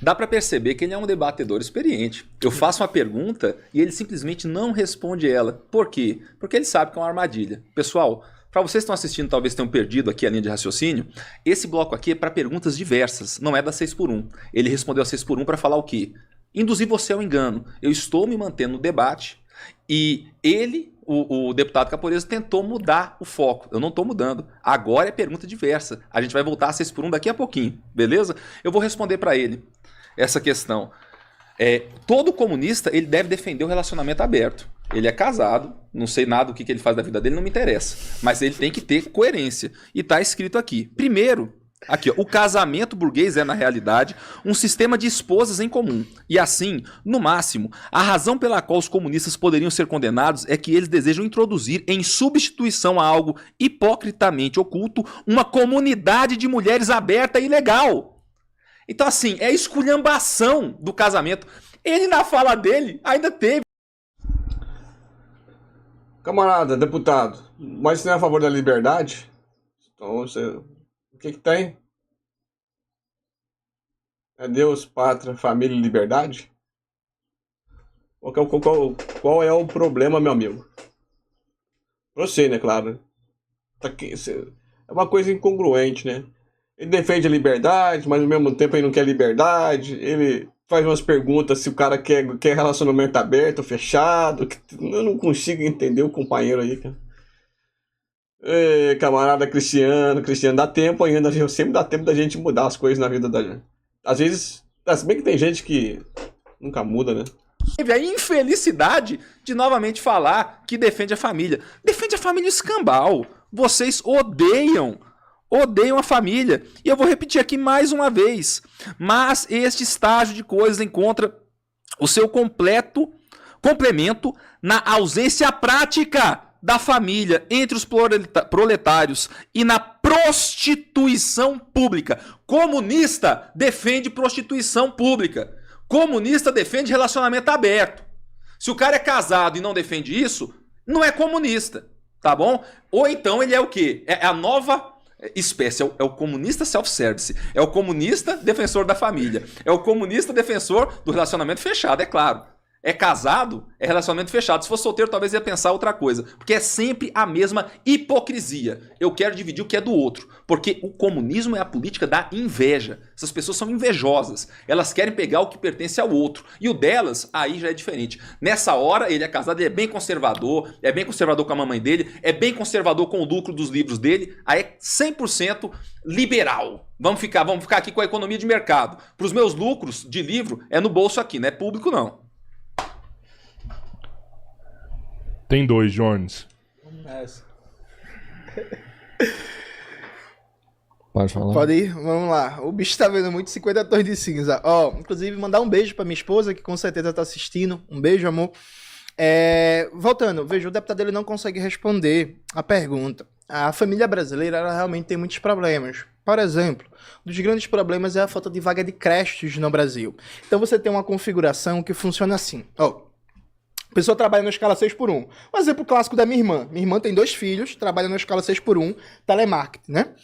Dá pra perceber que ele é um debatedor experiente. Eu faço uma pergunta e ele simplesmente não responde ela. Por quê? Porque ele sabe que é uma armadilha. Pessoal, para vocês que estão assistindo, talvez tenham perdido aqui a linha de raciocínio, esse bloco aqui é para perguntas diversas, não é da 6x1. Ele respondeu a 6x1 para falar o quê? Induzir você ao engano. Eu estou me mantendo no debate e ele, o deputado Caporeso, tentou mudar o foco. Eu não estou mudando. Agora é pergunta diversa. A gente vai voltar a 6x1 daqui a pouquinho, beleza? Eu vou responder para ele essa questão. Todo comunista ele deve defender o relacionamento aberto. Ele é casado, não sei nada do que ele faz da vida dele, não me interessa. Mas ele tem que ter coerência. E está escrito aqui. Primeiro, aqui, ó, o casamento burguês é, na realidade, um sistema de esposas em comum. E assim, no máximo, a razão pela qual os comunistas poderiam ser condenados é que eles desejam introduzir, em substituição a algo hipocritamente oculto, uma comunidade de mulheres aberta e legal. Então, assim, é a esculhambação do casamento. Ele, na fala dele, ainda teve. Camarada, deputado, mas você não é a favor da liberdade? Então, o que tem? É Deus, pátria, família e liberdade? Qual é o problema, meu amigo? Pra você, né, claro. É uma coisa incongruente, né? Ele defende a liberdade, mas ao mesmo tempo ele não quer liberdade. Ele faz umas perguntas se o cara quer relacionamento aberto ou fechado. Eu não consigo entender o companheiro aí, cara. Camarada Cristiano, dá tempo ainda. Sempre dá tempo da gente mudar as coisas na vida da gente. Às vezes, se bem que tem gente que nunca muda, né? Teve a infelicidade de novamente falar que defende a família. Defende a família escambau. Vocês odeiam a família. E eu vou repetir aqui mais uma vez. Mas este estágio de coisas encontra o seu complemento na ausência prática da família entre os proletários e na prostituição pública. Comunista defende prostituição pública. Comunista defende relacionamento aberto. Se o cara é casado e não defende isso, não é comunista, tá bom? Ou então ele é o quê? É a nova espécie, é o comunista self-service, é o comunista defensor da família, é o comunista defensor do relacionamento fechado, é claro. É casado, é relacionamento fechado. Se fosse solteiro, talvez ia pensar outra coisa. Porque é sempre a mesma hipocrisia. Eu quero dividir o que é do outro. Porque o comunismo é a política da inveja. Essas pessoas são invejosas. Elas querem pegar o que pertence ao outro. E o delas, aí já é diferente. Nessa hora, ele é casado, ele é bem conservador com a mamãe dele, é bem conservador com o lucro dos livros dele, aí é 100% liberal. Vamos ficar aqui com a economia de mercado. Para os meus lucros de livro, é no bolso aqui, não é público não. Tem 2, Jones. Pode falar. Pode ir? Vamos lá. O bicho tá vendo muito 50 tons de cinza. Inclusive, mandar um beijo pra minha esposa, que com certeza tá assistindo. Um beijo, amor. Voltando, veja, o deputado ele não consegue responder a pergunta. A família brasileira, ela realmente tem muitos problemas. Por exemplo, um dos grandes problemas é a falta de vaga de creches no Brasil. Então você tem uma configuração que funciona assim. A pessoa trabalha na escala 6x1. Um exemplo clássico da minha irmã. Minha irmã tem 2 filhos, trabalha na escala 6x1, telemarketing, né?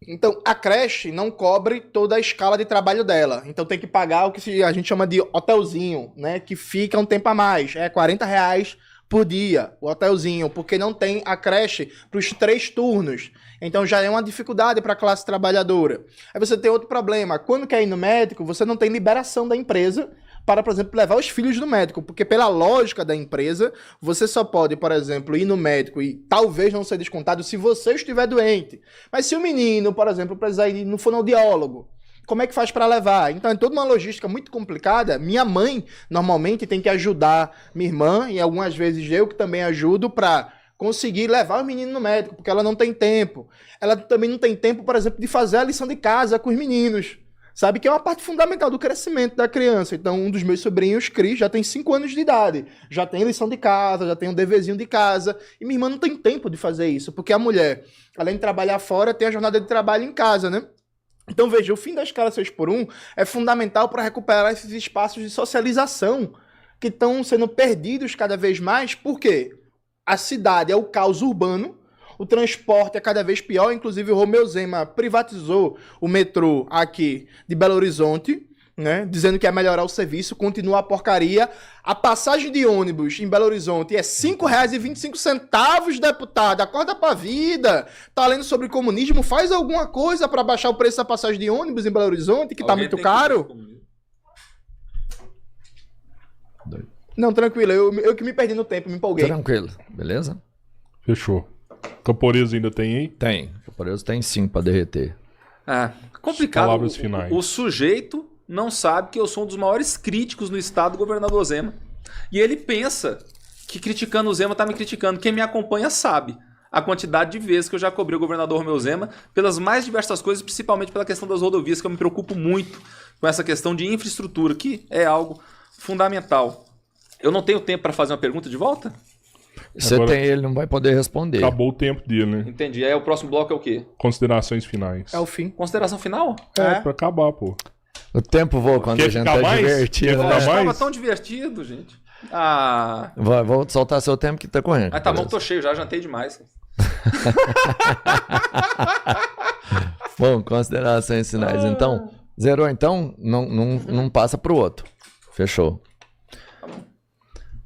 Então, a creche não cobre toda a escala de trabalho dela. Então, tem que pagar o que a gente chama de hotelzinho, né? Que fica um tempo a mais. É R$40 por dia, o hotelzinho, porque não tem a creche para os 3 turnos. Então já é uma dificuldade para a classe trabalhadora. Aí você tem outro problema. Quando quer ir no médico, você não tem liberação da empresa para, por exemplo, levar os filhos no médico, porque pela lógica da empresa, você só pode, por exemplo, ir no médico e talvez não ser descontado se você estiver doente. Mas se o menino, por exemplo, precisar ir no fonoaudiólogo, como é que faz para levar? Então é toda uma logística muito complicada. Minha mãe, normalmente, tem que ajudar minha irmã, e algumas vezes eu que também ajudo para conseguir levar o menino no médico, porque ela não tem tempo. Ela também não tem tempo, por exemplo, de fazer a lição de casa com os meninos. Sabe que é uma parte fundamental do crescimento da criança. Então, um dos meus sobrinhos, Cris, já tem 5 anos de idade. Já tem lição de casa, já tem um deverzinho de casa. E minha irmã não tem tempo de fazer isso, porque a mulher, além de trabalhar fora, tem a jornada de trabalho em casa, né? Então, veja, o fim da escala 6x1 é fundamental para recuperar esses espaços de socialização que estão sendo perdidos cada vez mais. Por quê? A cidade é o caos urbano, o transporte é cada vez pior, inclusive o Romeu Zema privatizou o metrô aqui de Belo Horizonte, né, dizendo que ia melhorar o serviço, continua a porcaria. A passagem de ônibus em Belo Horizonte é R$ 5,25, deputado. Acorda pra vida. Tá lendo sobre comunismo? Faz alguma coisa para baixar o preço da passagem de ônibus em Belo Horizonte, que tá muito caro. Não, tranquilo, eu que me perdi no tempo, me empolguei. Tranquilo, beleza? Fechou. Camponesa ainda tem aí? Tem. Camponesa tem 5 pra derreter. Complicado. Palavras finais. O sujeito não sabe que eu sou um dos maiores críticos no estado do governador Zema. E ele pensa que criticando o Zema tá me criticando. Quem me acompanha sabe a quantidade de vezes que eu já cobri o governador Romeu Zema pelas mais diversas coisas, principalmente pela questão das rodovias, que eu me preocupo muito com essa questão de infraestrutura, que é algo fundamental. Eu não tenho tempo para fazer uma pergunta de volta? Você Agora, tem, ele não vai poder responder. Acabou o tempo dele, né? Entendi. Aí o próximo bloco é o quê? Considerações finais. É o fim. Consideração final? Pra acabar, pô. O tempo voa quando Quer a gente ficar tá mais? divertido. Quer né? ficar mais? Tava tão divertido, gente. Vou soltar seu tempo que tá correndo. Mas tá bom, tô cheio, já jantei demais. Bom, considerações finais. Então, zerou então? Não passa pro outro. Fechou.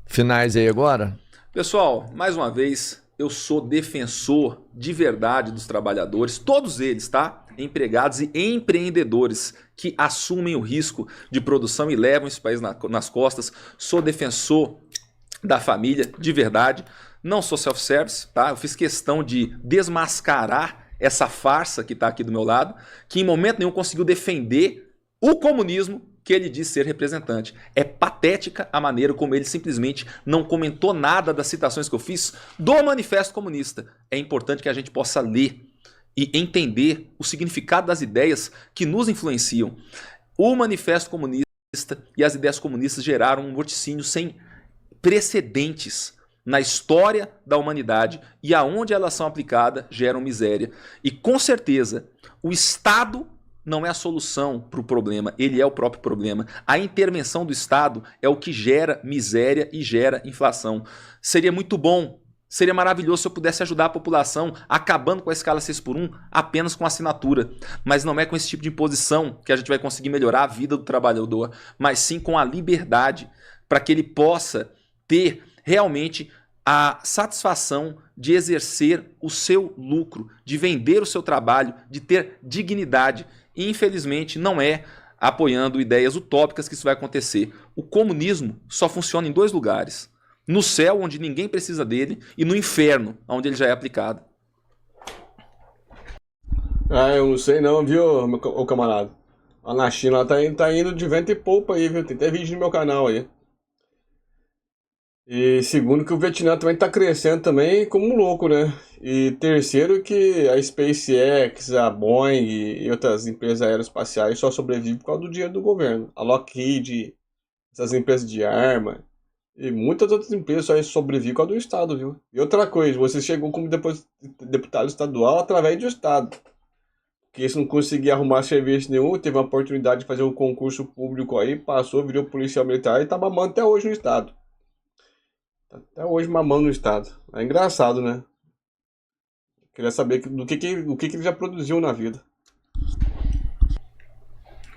Finais aí agora? Pessoal, mais uma vez, eu sou defensor de verdade dos trabalhadores, todos eles, tá? Empregados e empreendedores que assumem o risco de produção e levam esse país nas costas. Sou defensor da família, de verdade. Não sou self-service, tá? Eu fiz questão de desmascarar essa farsa que está aqui do meu lado, que em momento nenhum conseguiu defender o comunismo que ele diz ser representante. É patética a maneira como ele simplesmente não comentou nada das citações que eu fiz do Manifesto Comunista. É importante que a gente possa ler e entender o significado das ideias que nos influenciam. O Manifesto Comunista e as ideias comunistas geraram um morticínio sem precedentes na história da humanidade, e aonde elas são aplicadas geram miséria. E com certeza o Estado não é a solução para o problema, ele é o próprio problema. A intervenção do Estado é o que gera miséria e gera inflação. Seria muito bom, seria maravilhoso se eu pudesse ajudar a população acabando com a escala 6x1 apenas com assinatura. Mas não é com esse tipo de imposição que a gente vai conseguir melhorar a vida do trabalhador, mas sim com a liberdade, para que ele possa ter realmente a satisfação de exercer o seu lucro, de vender o seu trabalho, de ter dignidade. E, infelizmente, não é apoiando ideias utópicas que isso vai acontecer. O comunismo só funciona em 2 lugares. No céu, onde ninguém precisa dele, e no inferno, onde ele já é aplicado. Eu não sei não, viu, ô camarada? Lá na China, ela tá indo de vento e poupa aí, viu? Tem até vídeo no meu canal aí. E segundo, que o Vietnã também tá crescendo também como um louco, né? E terceiro, que a SpaceX, a Boeing e outras empresas aeroespaciais só sobrevivem por causa do dinheiro do governo. A Lockheed, essas empresas de arma e muitas outras empresas só sobrevivem por causa do Estado, viu? E outra coisa, você chegou como deputado estadual através do Estado. Porque se não conseguia arrumar serviço nenhum, teve uma oportunidade de fazer um concurso público aí, passou, virou policial militar e tá mamando até hoje no Estado. Até hoje mamando no Estado. É engraçado, né? Queria saber do que ele já produziu na vida.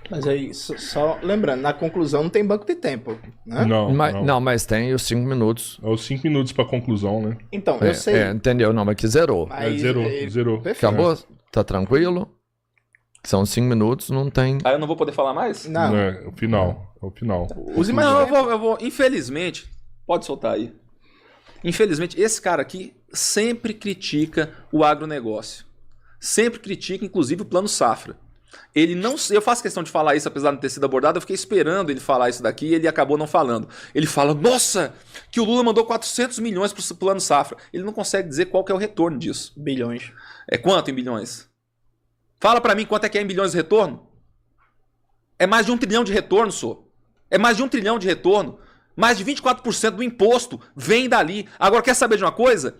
Mas aí, só lembrando, na conclusão não tem banco de tempo, né? Não, Mas, não. não, mas tem os 5 minutos. É os 5 minutos pra conclusão, né? Então, eu sei. Entendeu? Não, mas que zerou. Mas Zerou. Perfeito. Acabou? Tá tranquilo? São 5 minutos, não tem. Aí eu não vou poder falar mais? Não, É o final. É o final. use mais Não, tempo. eu vou. Infelizmente, pode soltar aí. Infelizmente, esse cara aqui sempre critica o agronegócio. Sempre critica, inclusive, o Plano Safra. Ele não. Eu faço questão de falar isso, apesar de não ter sido abordado. Eu fiquei esperando ele falar isso daqui e ele acabou não falando. Ele fala: nossa, que o Lula mandou 400 milhões para o Plano Safra. Ele não consegue dizer qual que é o retorno disso. Bilhões. É quanto em bilhões? Fala para mim quanto é que é em bilhões de retorno? É mais de 1 trilhão de retorno, só. É mais de 1 trilhão de retorno. Mais de 24% do imposto vem dali. Agora, quer saber de uma coisa?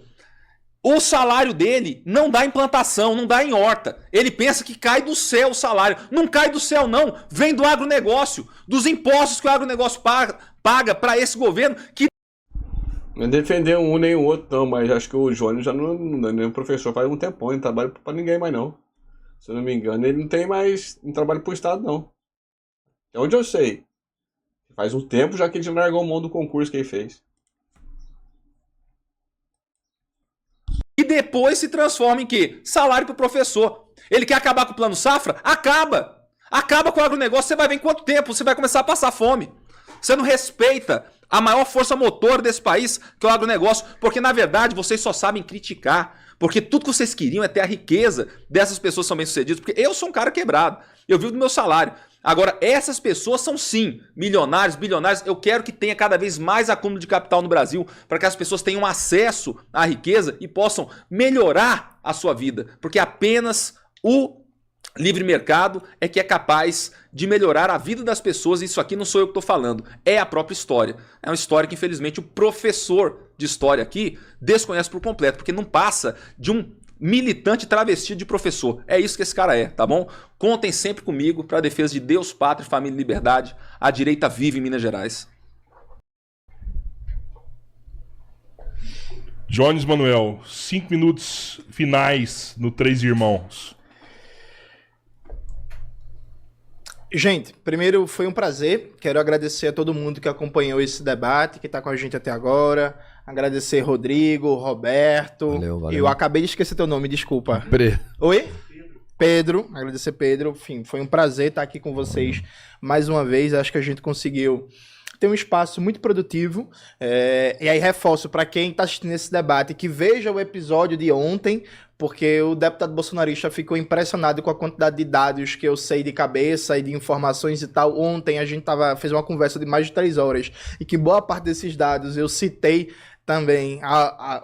O salário dele não dá em plantação, não dá em horta. Ele pensa que cai do céu o salário. Não cai do céu, não. Vem do agronegócio, dos impostos que o agronegócio paga para esse governo. Que Não é defender um nem o outro, não, mas acho que o Jônio já não é nem professor faz um tempão, ele não trabalha pra ninguém mais, não. Se eu não me engano, ele não trabalha pro Estado, não. É onde eu sei. Faz um tempo já que ele já largou mão do concurso que ele fez. E depois se transforma em quê? Salário pro professor. Ele quer acabar com o Plano Safra? Acaba! Acaba com o agronegócio, você vai ver em quanto tempo você vai começar a passar fome. Você não respeita a maior força motor desse país, que é o agronegócio, porque na verdade vocês só sabem criticar. Porque tudo que vocês queriam é ter a riqueza dessas pessoas que são bem-sucedidas. Porque eu sou um cara quebrado. Eu vivo do meu salário. Agora, essas pessoas são sim milionários, bilionários. Eu quero que tenha cada vez mais acúmulo de capital no Brasil para que as pessoas tenham acesso à riqueza e possam melhorar a sua vida. Porque apenas o livre mercado é que é capaz de melhorar a vida das pessoas. Isso aqui não sou eu que estou falando, é a própria história. É uma história que, infelizmente, o professor de história aqui desconhece por completo, porque não passa de um militante travestido de professor. É isso que esse cara é, tá bom? Contem sempre comigo para a defesa de Deus, pátria, família e liberdade. A direita vive em Minas Gerais. Jones Manuel, 5 minutos finais no Três Irmãos. Gente, primeiro foi um prazer. Quero agradecer a todo mundo que acompanhou esse debate, que está com a gente até agora. Agradecer Rodrigo, Roberto. Valeu. Eu acabei de esquecer teu nome, desculpa. Pre. Oi? Pedro. Agradecer Pedro. Enfim, foi um prazer estar aqui com vocês mais uma vez. Acho que a gente conseguiu ter um espaço muito produtivo. E aí reforço para quem está assistindo esse debate que veja o episódio de ontem, porque o deputado bolsonarista ficou impressionado com a quantidade de dados que eu sei de cabeça e de informações e tal. Ontem a gente fez uma conversa de mais de 3 horas e que boa parte desses dados eu citei também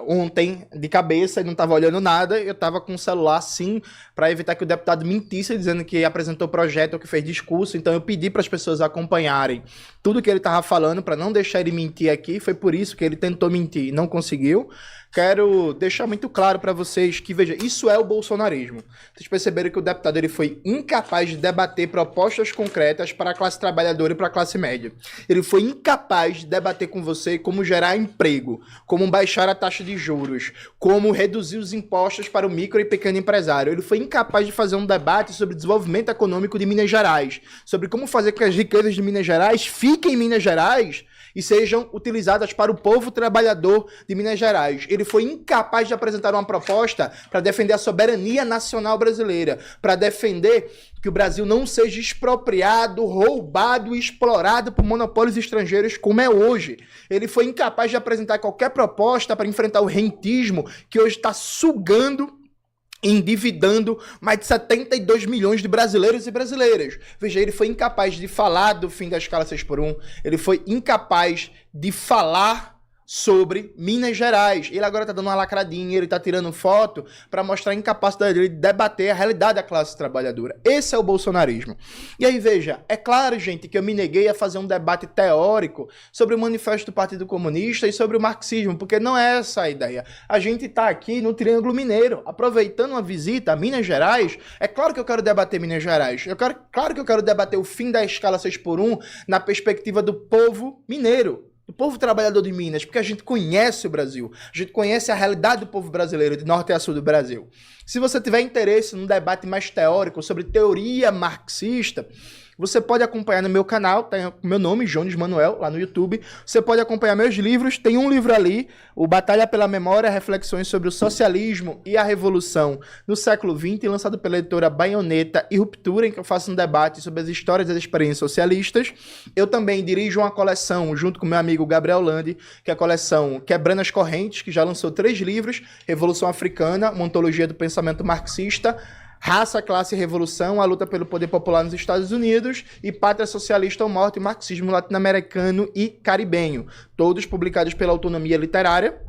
ontem de cabeça e não estava olhando nada. Eu estava com o celular sim para evitar que o deputado mentisse dizendo que apresentou projeto ou que fez discurso. Então eu pedi para as pessoas acompanharem tudo que ele estava falando para não deixar ele mentir aqui. Foi por isso que ele tentou mentir e não conseguiu. Quero deixar muito claro para vocês que, veja, isso é o bolsonarismo. Vocês perceberam que o deputado ele foi incapaz de debater propostas concretas para a classe trabalhadora e para a classe média. Ele foi incapaz de debater com você como gerar emprego, como baixar a taxa de juros, como reduzir os impostos para o micro e pequeno empresário. Ele foi incapaz de fazer um debate sobre desenvolvimento econômico de Minas Gerais, sobre como fazer com que as riquezas de Minas Gerais fiquem em Minas Gerais e sejam utilizadas para o povo trabalhador de Minas Gerais. Ele foi incapaz de apresentar uma proposta para defender a soberania nacional brasileira, para defender que o Brasil não seja expropriado, roubado e explorado por monopólios estrangeiros como é hoje. Ele foi incapaz de apresentar qualquer proposta para enfrentar o rentismo que hoje está sugando, endividando mais de 72 milhões de brasileiros e brasileiras. Veja, ele foi incapaz de falar do fim da escala 6x1, ele foi incapaz de falar sobre Minas Gerais. Ele agora tá dando uma lacradinha, ele tá tirando foto para mostrar a incapacidade dele de debater a realidade da classe trabalhadora. Esse é o bolsonarismo. E aí, veja, é claro, gente, que eu me neguei a fazer um debate teórico sobre o manifesto do Partido Comunista e sobre o marxismo, porque não é essa a ideia. A gente tá aqui no Triângulo Mineiro, aproveitando uma visita a Minas Gerais. É claro que eu quero debater Minas Gerais. Claro que eu quero debater o fim da escala 6x1 na perspectiva do povo mineiro, do povo trabalhador de Minas, porque a gente conhece o Brasil, a gente conhece a realidade do povo brasileiro, de norte a sul do Brasil. Se você tiver interesse num debate mais teórico sobre teoria marxista, Você pode acompanhar no meu canal, tem o meu nome, Jones Manuel, lá no YouTube. Você pode acompanhar meus livros, tem um livro ali, o Batalha pela Memória, Reflexões sobre o Socialismo e a Revolução no século XX, lançado pela editora Baioneta e Ruptura, em que eu faço um debate sobre as histórias das experiências socialistas. Eu também dirijo uma coleção, junto com meu amigo Gabriel Landi, que é a coleção Quebrando as Correntes, que já lançou 3 livros, Revolução Africana, uma ontologia do pensamento marxista, Raça, Classe e Revolução, a luta pelo poder popular nos Estados Unidos, e Pátria Socialista ou Morte e Marxismo Latino-Americano e Caribenho, todos publicados pela Autonomia Literária.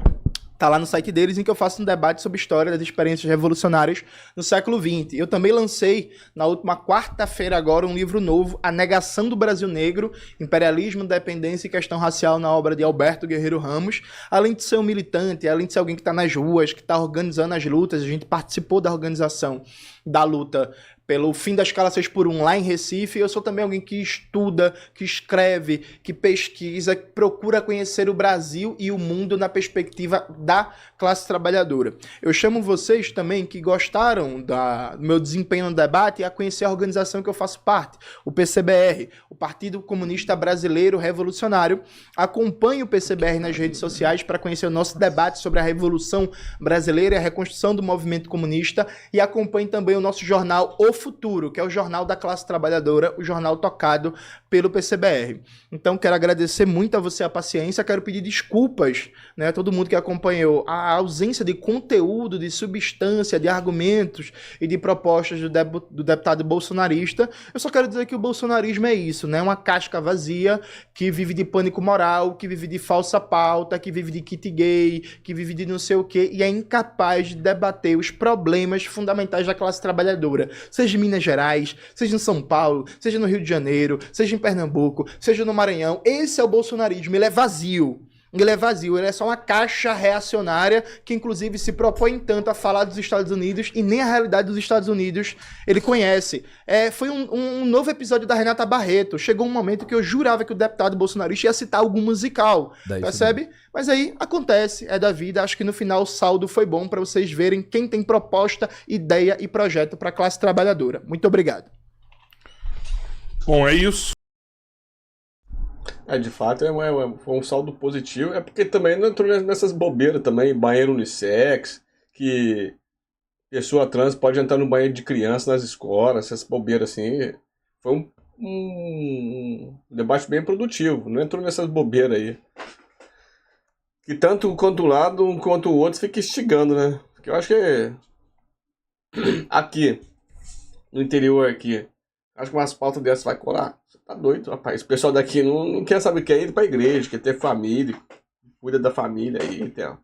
Tá lá no site deles, em que eu faço um debate sobre a história das experiências revolucionárias no século XX. Eu também lancei, na última quarta-feira agora, um livro novo, A Negação do Brasil Negro, Imperialismo, Dependência e Questão Racial, na obra de Alberto Guerreiro Ramos. Além de ser um militante, além de ser alguém que está nas ruas, que está organizando as lutas, a gente participou da organização da luta pelo fim da escala 6x1 lá em Recife. Eu sou também alguém que estuda, que escreve, que pesquisa, que procura conhecer o Brasil e o mundo na perspectiva da classe trabalhadora. Eu chamo vocês também que gostaram do meu desempenho no debate a conhecer a organização que eu faço parte, o PCBR, o Partido Comunista Brasileiro Revolucionário. Acompanhe o PCBR nas redes sociais para conhecer o nosso debate sobre a Revolução Brasileira e a reconstrução do movimento comunista, e acompanhe também o nosso jornal O Futuro, que é o jornal da classe trabalhadora, o jornal tocado pelo PCBR. Então, quero agradecer muito a você a paciência, quero pedir desculpas, né, a todo mundo que acompanhou a ausência de conteúdo, de substância, de argumentos e de propostas do deputado bolsonarista. Eu só quero dizer que o bolsonarismo é isso, né, uma casca vazia que vive de pânico moral, que vive de falsa pauta, que vive de kit gay, que vive de não sei o quê, e é incapaz de debater os problemas fundamentais da classe trabalhadora, seja em Minas Gerais, seja em São Paulo, seja no Rio de Janeiro, seja em Pernambuco, seja no Maranhão. Esse é o bolsonarismo, ele é vazio. Ele é vazio, ele é só uma caixa reacionária que inclusive se propõe tanto a falar dos Estados Unidos e nem a realidade dos Estados Unidos ele conhece. Foi um novo episódio da Renata Barreto. Chegou um momento que eu jurava que o deputado bolsonarista ia citar algum musical, percebe? Mas aí acontece, é da vida. Acho que no final o saldo foi bom para vocês verem quem tem proposta, ideia e projeto para a classe trabalhadora. Muito obrigado. Bom, é isso. De fato, foi um saldo positivo. É porque também não entrou nessas bobeiras também, banheiro unissex, que pessoa trans pode entrar no banheiro de criança nas escolas, essas bobeiras assim. Foi um debate bem produtivo, não entrou nessas bobeiras aí. Que tanto quanto um lado quanto o outro fica instigando, né? Porque eu acho que aqui, no interior aqui, acho que umas pautas dessas vai colar. Você tá doido, rapaz. O pessoal daqui não quer saber, quer ir pra igreja, quer ter família, cuida da família aí, então.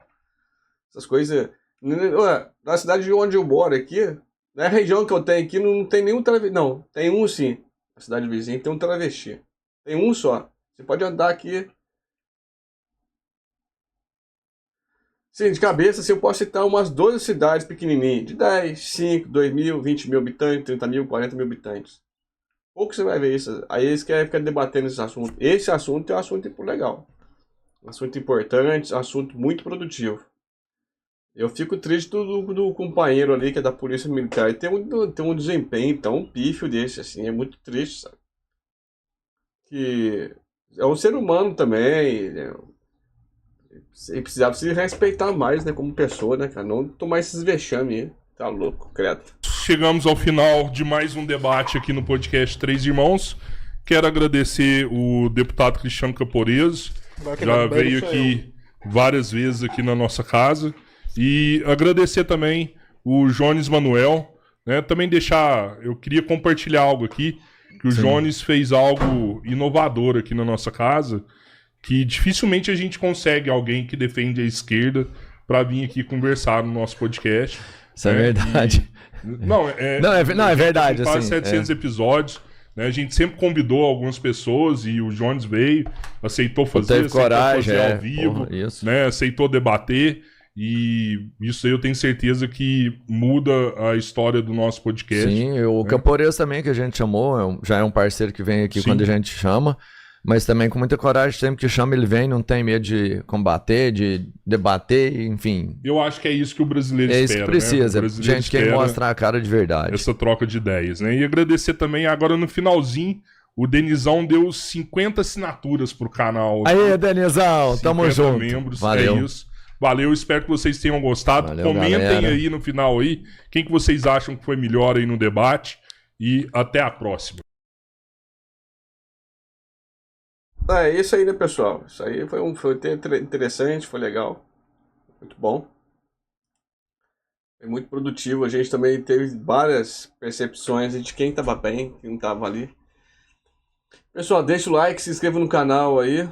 Essas coisas. Na cidade de onde eu moro aqui, na região que eu tenho aqui, não tem nenhum travesti. Não, tem um sim. Na cidade vizinha tem um travesti. Tem um só. Você pode andar aqui. Sim, de cabeça, assim, eu posso citar umas 12 cidades pequenininhas, de 10, 5, 2 mil, 20 mil habitantes, 30 mil, 40 mil habitantes. Pouco você vai ver isso. Aí eles querem ficar debatendo esse assunto. Esse assunto é um assunto legal. Um assunto importante, um assunto muito produtivo. Eu fico triste do companheiro ali, que é da Polícia Militar, e tem um desempenho tão pífio desse, assim, é muito triste, sabe? Que é um ser humano também, né? E precisava se respeitar mais, né, como pessoa, né, cara? Não tomar esses vexames aí. Tá louco, credo. Chegamos ao final de mais um debate aqui no podcast Três Irmãos. Quero agradecer o deputado Cristiano Caporeso. Já veio aqui várias vezes aqui na nossa casa. E agradecer também o Jones Manuel, né? Também eu queria compartilhar algo aqui, que o Jones fez algo inovador aqui na nossa casa, que dificilmente a gente consegue alguém que defende a esquerda para vir aqui conversar no nosso podcast. Isso é verdade. É verdade. Quase assim, 700 episódios. Né? A gente sempre convidou algumas pessoas e o Jones veio, aceitou fazer, ao vivo, né? Aceitou debater. E isso aí eu tenho certeza que muda a história do nosso podcast. Sim, o Caporeso também, que a gente chamou, já é um parceiro que vem aqui quando a gente chama. mas também com muita coragem, sempre que chama ele vem, não tem medo de combater, de debater, enfim. Eu acho que é isso que o brasileiro espera. É isso que precisa, né? gente que mostra a cara de verdade. Essa troca de ideias, né? E agradecer também, agora no finalzinho, o Denizão deu 50 assinaturas pro canal. Aí, Denizão, tamo junto. Membros, valeu. É isso. Valeu, espero que vocês tenham gostado. Valeu, Comentem galera. aí no final aí, quem que vocês acham que foi melhor aí no debate. E até a próxima. É isso aí, né, pessoal? Isso aí foi interessante, foi legal. Muito bom. Foi muito produtivo. A gente também teve várias percepções de quem estava bem, quem não estava ali. Pessoal, deixa o like, se inscreva no canal aí.